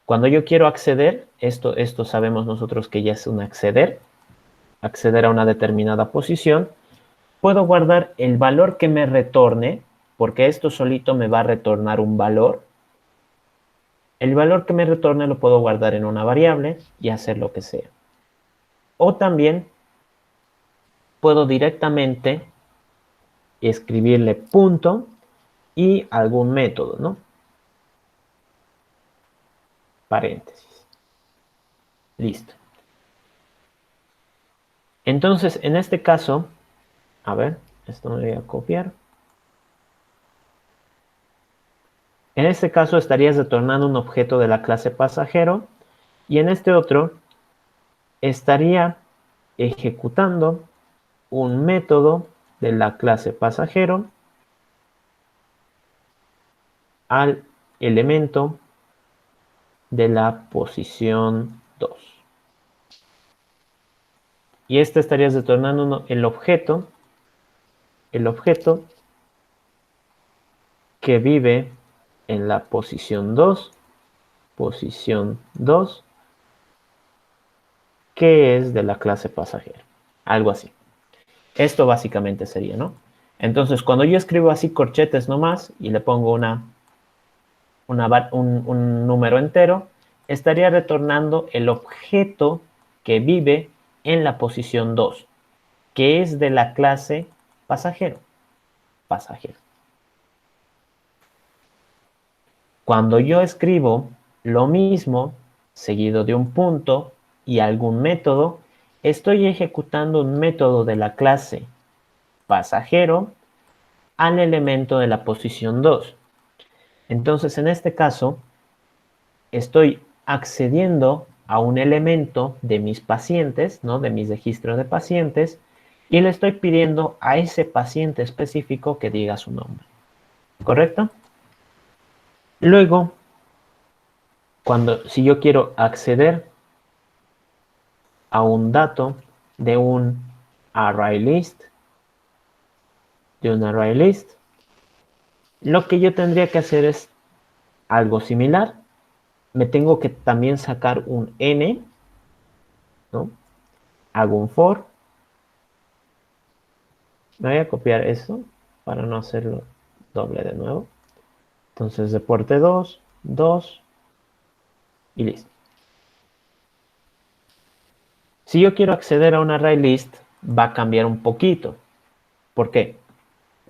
Cuando yo quiero acceder, esto sabemos nosotros que ya es un acceder a una determinada posición, puedo guardar el valor que me retorne, porque esto solito me va a retornar un valor. El valor que me retorne lo puedo guardar en una variable y hacer lo que sea. O también puedo directamente escribirle punto y algún método, ¿no? Paréntesis. Listo. Entonces, en este caso, a ver, esto me voy a copiar. En este caso estarías retornando un objeto de la clase pasajero y en este otro estaría ejecutando un método de la clase pasajero al elemento de la posición 2. Y este estarías retornando el objeto que vive en la posición 2, que es de la clase pasajero. Algo así. Esto básicamente sería, ¿no? Entonces, cuando yo escribo así corchetes nomás y le pongo un número entero, estaría retornando el objeto que vive en la posición 2, que es de la clase pasajero, pasajero. Cuando yo escribo lo mismo, seguido de un punto y algún método, estoy ejecutando un método de la clase pasajero al elemento de la posición 2. Entonces, en este caso, estoy accediendo a un elemento de mis pacientes, ¿no? De mis registros de pacientes, y le estoy pidiendo a ese paciente específico que diga su nombre. ¿Correcto? Luego, si yo quiero acceder a un dato de un array list, lo que yo tendría que hacer es algo similar. Me tengo que también sacar un n, ¿no? Hago un for. Me voy a copiar eso para no hacerlo doble de nuevo. Entonces, deporte 2, 2 y listo. Si yo quiero acceder a un array list, va a cambiar un poquito. ¿Por qué?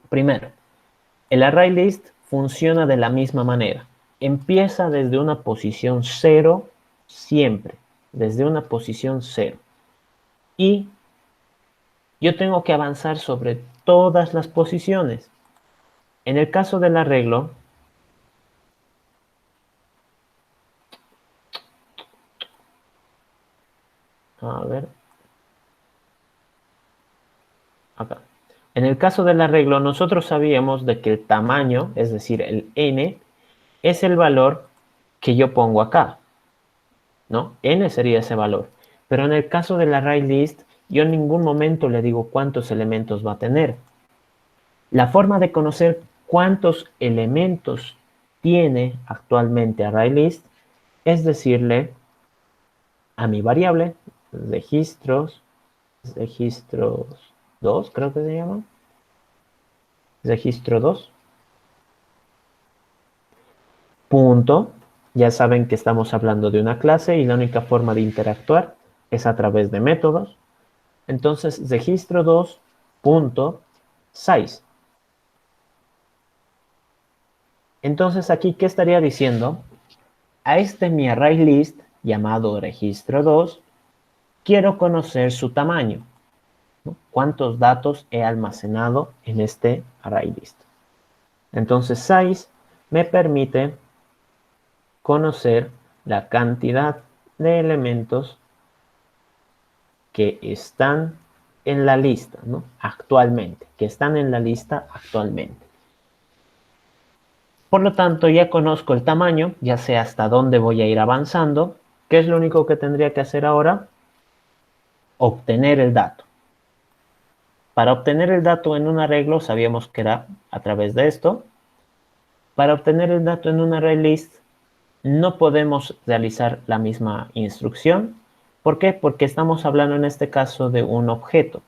Primero, el array list funciona de la misma manera. Empieza desde una posición 0 siempre, desde una posición 0. Y yo tengo que avanzar sobre todas las posiciones. En el caso del arreglo, a ver, acá. En el caso del arreglo, nosotros sabíamos de que el tamaño, es decir, el n, es el valor que yo pongo acá, ¿no? N sería ese valor. Pero en el caso del array list, yo en ningún momento le digo cuántos elementos va a tener. La forma de conocer cuántos elementos tiene actualmente ArrayList es decirle a mi variable registros 2, creo que se llama, registro 2, punto. Ya saben que estamos hablando de una clase y la única forma de interactuar es a través de métodos. Entonces, registro 2 punto size. Entonces, aquí, ¿qué estaría diciendo? A este mi array list llamado registro 2, quiero conocer su tamaño, ¿no? ¿Cuántos datos he almacenado en este array list? Entonces, size me permite conocer la cantidad de elementos que están en la lista, ¿no? Actualmente, que están en la lista actualmente. Por lo tanto, ya conozco el tamaño, ya sé hasta dónde voy a ir avanzando. ¿Qué es lo único que tendría que hacer ahora? Obtener el dato. Para obtener el dato en un arreglo, sabíamos que era a través de esto. Para obtener el dato en un array list, no podemos realizar la misma instrucción. ¿Por qué? Porque estamos hablando en este caso de un objeto.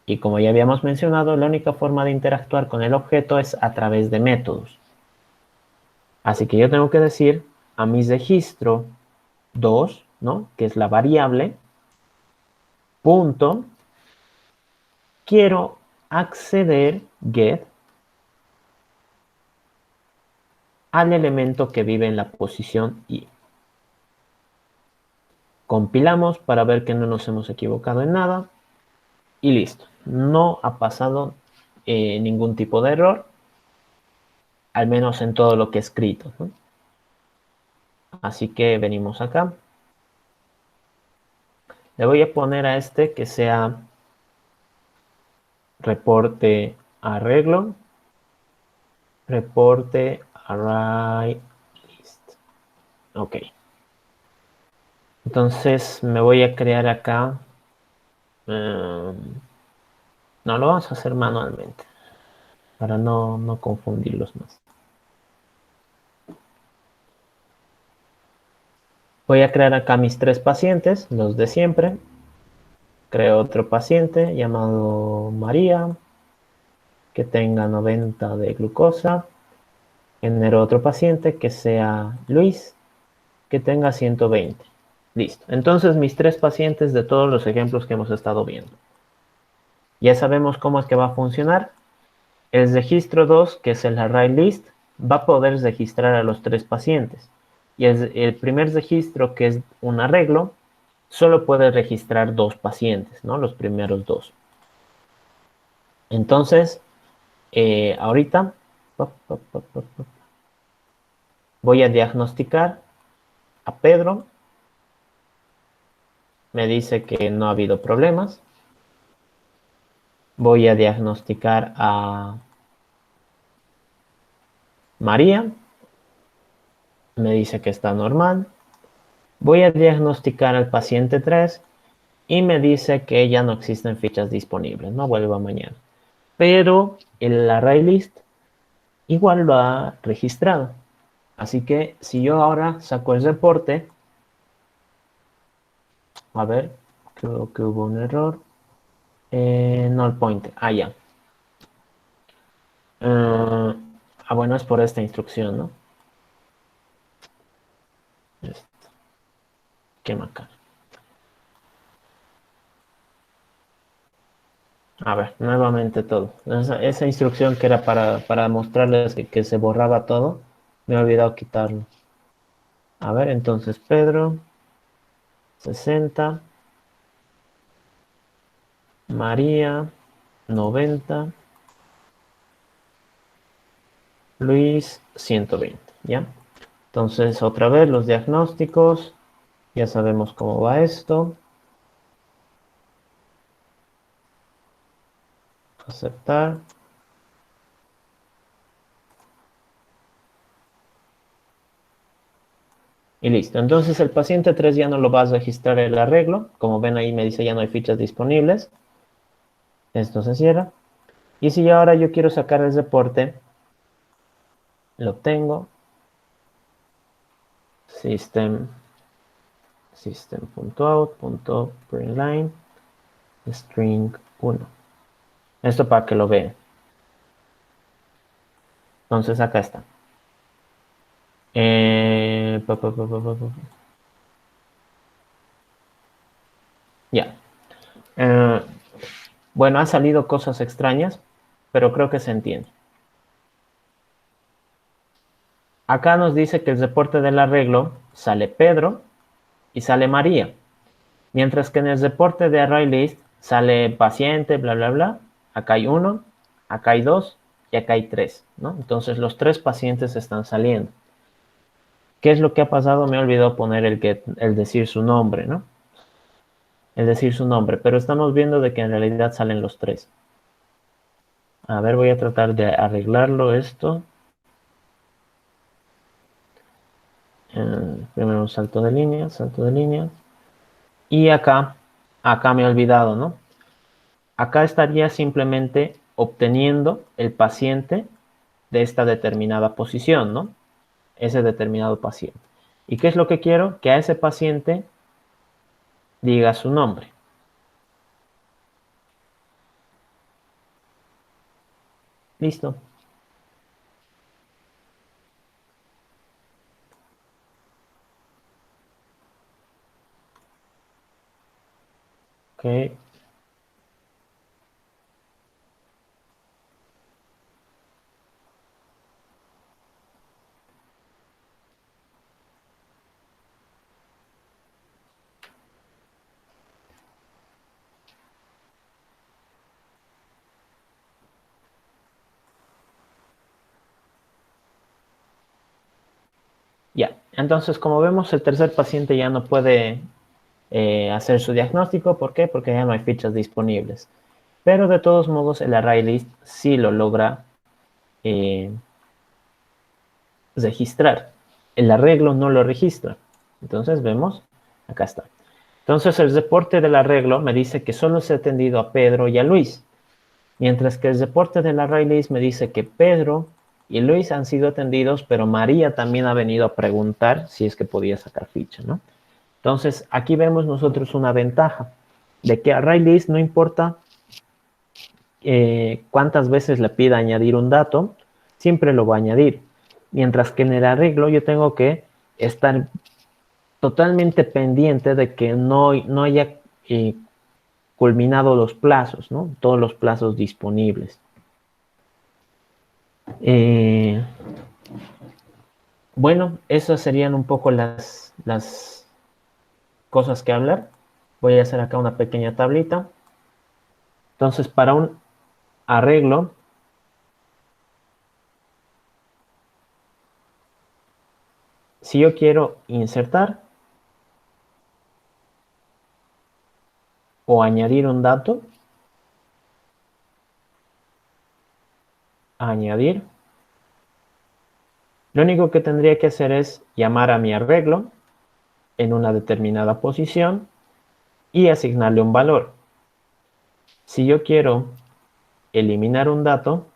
Y como ya habíamos mencionado, la única forma de interactuar con el objeto es a través de métodos. Así que yo tengo que decir a mi registro 2, ¿no? Que es la variable, punto, quiero acceder, get, al elemento que vive en la posición i. Compilamos para ver que no nos hemos equivocado en nada y listo. No ha pasado ningún tipo de error, al menos en todo lo que he escrito, ¿no? Así que venimos acá. Le voy a poner a este que sea reporte arreglo, reporte array list. Ok. Entonces me voy a crear acá. No, lo vamos a hacer manualmente para no confundirlos más. Voy a crear acá mis 3 pacientes, los de siempre. Creo otro paciente llamado María, que tenga 90 de glucosa. Genero otro paciente que sea Luis, que tenga 120. Listo. Entonces mis 3 pacientes de todos los ejemplos que hemos estado viendo. Ya sabemos cómo es que va a funcionar. El registro 2, que es el array list, va a poder registrar a los 3 pacientes. Y el primer registro, que es un arreglo, solo puede registrar 2 pacientes, ¿no? Los primeros 2. Entonces, ahorita voy a diagnosticar a Pedro. Me dice que no ha habido problemas. Voy a diagnosticar a María. Me dice que está normal. Voy a diagnosticar al paciente 3 y me dice que ya no existen fichas disponibles, no vuelva mañana. Pero el array list igual lo ha registrado. Así que si yo ahora saco el reporte, a ver, creo que hubo un error. Null pointer, ya. Bueno, es por esta instrucción, ¿no? Esto. Qué macana. A ver, nuevamente todo. Esa instrucción que era para mostrarles que se borraba todo, me he olvidado quitarlo. A ver, entonces Pedro, 60. María, 90. Luis, 120, ¿ya? Entonces, otra vez los diagnósticos. Ya sabemos cómo va esto. Aceptar. Y listo. Entonces el paciente 3 ya no lo va a registrar el arreglo. Como ven ahí me dice ya no hay fichas disponibles. Esto se cierra. Y si ahora yo quiero sacar el reporte, lo tengo. System.out.println string 1. Esto para que lo vean. Entonces acá está. Ya. Bueno, han salido cosas extrañas, pero creo que se entiende. Acá nos dice que el reporte del arreglo sale Pedro y sale María, mientras que en el reporte de array list sale paciente, bla, bla, bla. Acá hay 1, acá hay 2 y acá hay 3, ¿no? Entonces los 3 pacientes están saliendo. ¿Qué es lo que ha pasado? Me he olvidado poner el decir su nombre, ¿no? El decir su nombre, pero estamos viendo de que en realidad salen los 3. A ver, voy a tratar de arreglarlo esto. Primero un salto de línea, salto de línea. Y acá me he olvidado, ¿no? Acá estaría simplemente obteniendo el paciente de esta determinada posición, ¿no? Ese determinado paciente. ¿Y qué es lo que quiero? Que a ese paciente diga su nombre. Listo. Ok. Ya. Entonces, como vemos, el tercer paciente ya no puede hacer su diagnóstico. ¿Por qué? Porque ya no hay fichas disponibles. Pero de todos modos, el array list sí lo logra registrar. El arreglo no lo registra. Entonces vemos, acá está. Entonces el reporte del arreglo me dice que solo se ha atendido a Pedro y a Luis, mientras que el reporte del array list me dice que Pedro y Luis han sido atendidos, pero María también ha venido a preguntar si es que podía sacar ficha, ¿no? Entonces aquí vemos nosotros una ventaja de que array list no importa cuántas veces le pida añadir un dato, siempre lo va a añadir. Mientras que en el arreglo yo tengo que estar totalmente pendiente de que no haya culminado los plazos, ¿no? Todos los plazos disponibles. Bueno, esas serían un poco las cosas que hablar. Voy a hacer acá una pequeña tablita. Entonces, para un arreglo, si yo quiero insertar o añadir un dato, añadir, lo único que tendría que hacer es llamar a mi arreglo en una determinada posición y asignarle un valor. Si yo quiero eliminar un dato,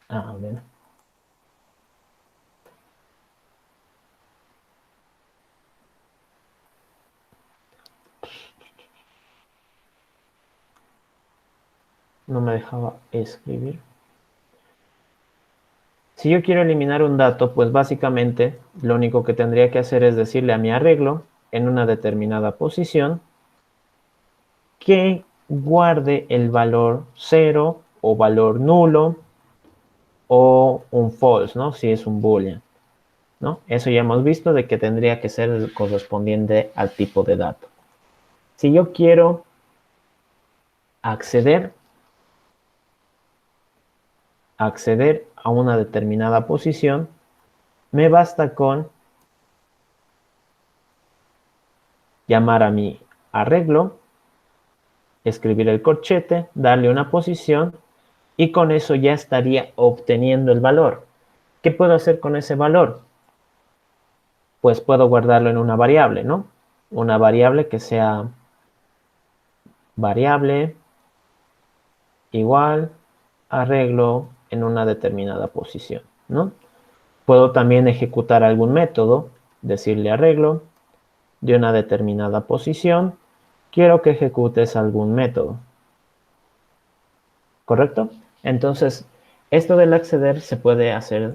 a ver, no me dejaba escribir. Si yo quiero eliminar un dato, pues básicamente lo único que tendría que hacer es decirle a mi arreglo en una determinada posición que guarde el valor 0 o valor nulo o un false, ¿no? Si es un boolean, ¿no? Eso ya hemos visto de que tendría que ser el correspondiente al tipo de dato. Si yo quiero acceder a una determinada posición, me basta con llamar a mi arreglo, escribir el corchete, darle una posición y con eso ya estaría obteniendo el valor. ¿Qué puedo hacer con ese valor? Pues puedo guardarlo en una variable, ¿no? Una variable que sea variable igual arreglo en una determinada posición, ¿no? Puedo también ejecutar algún método, decirle arreglo de una determinada posición, quiero que ejecutes algún método, ¿correcto? Entonces, esto del acceder se puede hacer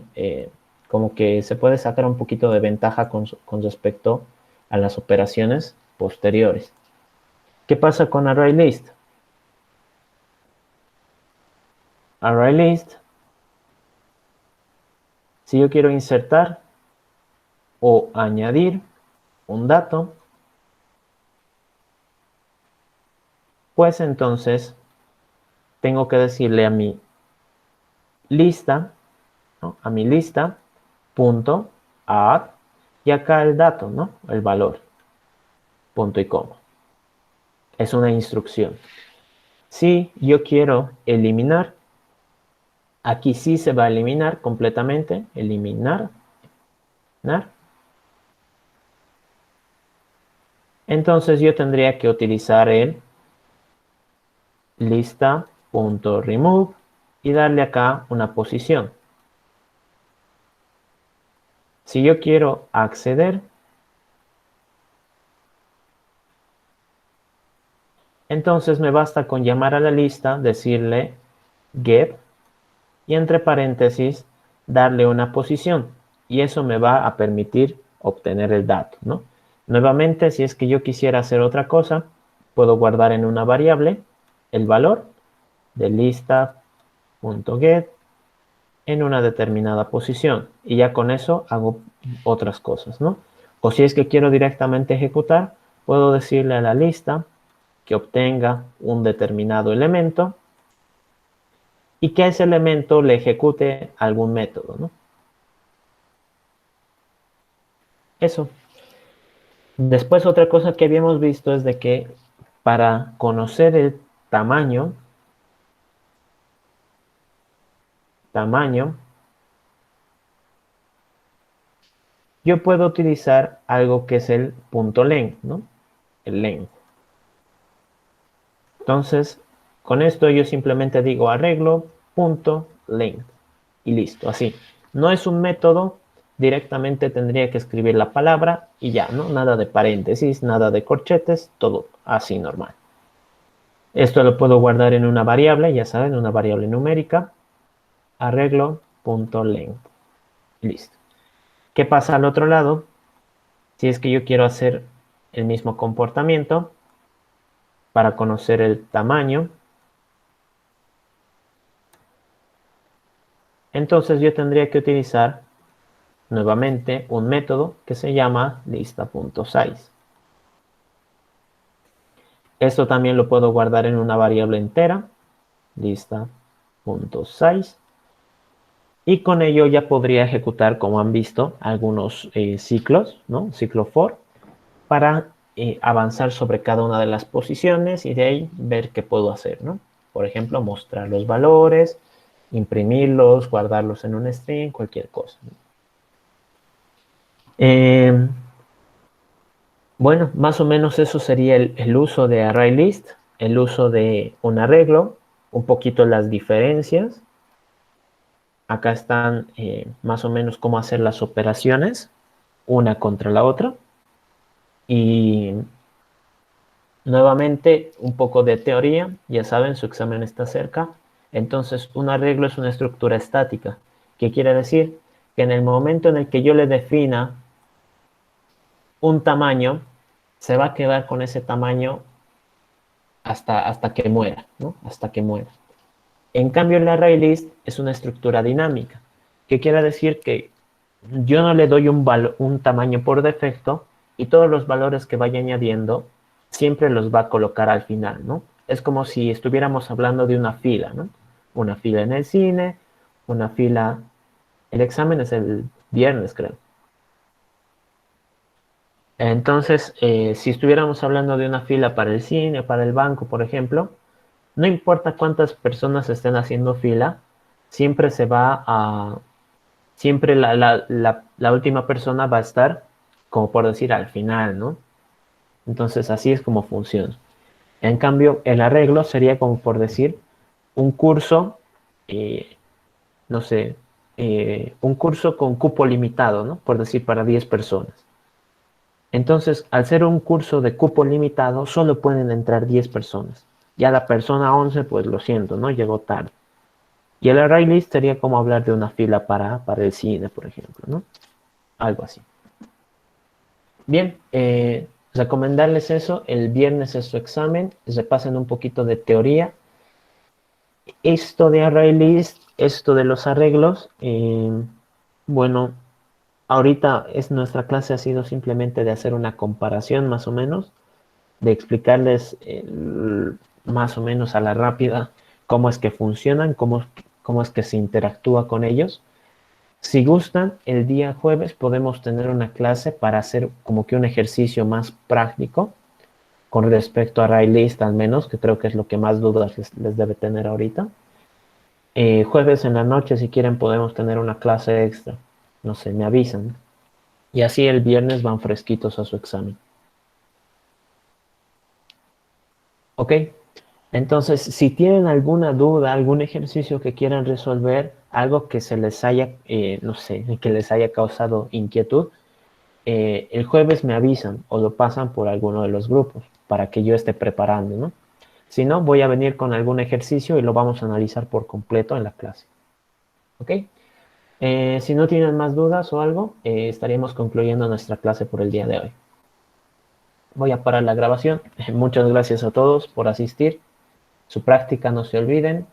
como que se puede sacar un poquito de ventaja con respecto a las operaciones posteriores. ¿Qué pasa con ArrayList? ArrayList, si yo quiero insertar o añadir un dato, pues entonces tengo que decirle a mi lista, ¿no? A mi lista, punto, add, y acá el dato, ¿no? El valor, punto y coma. Es una instrucción. Si yo quiero eliminar, aquí sí se va a eliminar completamente, eliminar, entonces yo tendría que utilizar el lista.remove y darle acá una posición. Si yo quiero acceder, entonces me basta con llamar a la lista, decirle get y entre paréntesis darle una posición y eso me va a permitir obtener el dato, ¿no? Nuevamente, si es que yo quisiera hacer otra cosa, puedo guardar en una variable el valor de lista.get en una determinada posición y ya con eso hago otras cosas, ¿no? O si es que quiero directamente ejecutar, puedo decirle a la lista que obtenga un determinado elemento y que ese elemento le ejecute algún método, ¿no? Eso. Después otra cosa que habíamos visto es de que para conocer el tamaño, yo puedo utilizar algo que es el punto length, ¿no? El length. Entonces, con esto yo simplemente digo arreglo punto length y listo, así. No es un método, directamente tendría que escribir la palabra y ya, ¿no? Nada de paréntesis, nada de corchetes, todo así normal. Esto lo puedo guardar en una variable, ya saben, una variable numérica, arreglo.length. Listo. ¿Qué pasa al otro lado? Si es que yo quiero hacer el mismo comportamiento para conocer el tamaño, entonces yo tendría que utilizar nuevamente un método que se llama lista.size. Esto también lo puedo guardar en una variable entera, lista.size. Y con ello ya podría ejecutar, como han visto, algunos ciclos, ¿no? Ciclo for, para avanzar sobre cada una de las posiciones y de ahí ver qué puedo hacer, ¿no? Por ejemplo, mostrar los valores, imprimirlos, guardarlos en un string, cualquier cosa. Bueno, más o menos eso sería el uso de ArrayList, el uso de un arreglo, un poquito las diferencias. Acá están más o menos cómo hacer las operaciones una contra la otra. Y nuevamente un poco de teoría, ya saben, su examen está cerca. Entonces, un arreglo es una estructura estática. ¿Qué quiere decir? Que en el momento en el que yo le defina un tamaño, se va a quedar con ese tamaño hasta que muera, ¿no? Hasta que muera. En cambio, el ArrayList es una estructura dinámica. ¿Qué quiere decir? Que yo no le doy un tamaño por defecto y todos los valores que vaya añadiendo siempre los va a colocar al final, ¿no? Es como si estuviéramos hablando de una fila, ¿no? Una fila en el cine, una fila... El examen es el viernes, creo. Entonces, si estuviéramos hablando de una fila para el cine, para el banco, por ejemplo, no importa cuántas personas estén haciendo fila, siempre se va a... Siempre la última persona va a estar, como por decir, al final, ¿no? Entonces, así es como funciona. En cambio, el arreglo sería como por decir un curso, eh, no sé, un curso con cupo limitado, ¿no? Por decir, para 10 personas. Entonces, al ser un curso de cupo limitado, solo pueden entrar 10 personas. Ya la persona 11, pues lo siento, ¿no? Llegó tarde. Y el array list sería como hablar de una fila para el cine, por ejemplo, ¿no? Algo así. Bien, recomendarles eso. El viernes es su examen. Repasen un poquito de teoría. Esto de ArrayList, esto de los arreglos, bueno, ahorita nuestra clase ha sido simplemente de hacer una comparación más o menos, de explicarles más o menos a la rápida cómo es que funcionan, cómo es que se interactúa con ellos. Si gustan, el día jueves podemos tener una clase para hacer como que un ejercicio más práctico con respecto a ArrayList al menos, que creo que es lo que más dudas les debe tener ahorita. Jueves en la noche, si quieren, podemos tener una clase extra. No sé, me avisan. Y así el viernes van fresquitos a su examen. ¿Ok? Entonces, si tienen alguna duda, algún ejercicio que quieran resolver, algo que se les haya, no sé, que les haya causado inquietud, el jueves me avisan o lo pasan por alguno de los grupos para que yo esté preparando, ¿no? Si no, voy a venir con algún ejercicio y lo vamos a analizar por completo en la clase. ¿Ok? Si no tienen más dudas o algo, estaríamos concluyendo nuestra clase por el día de hoy. Voy a parar la grabación. Muchas gracias a todos por asistir. Su práctica no se olviden.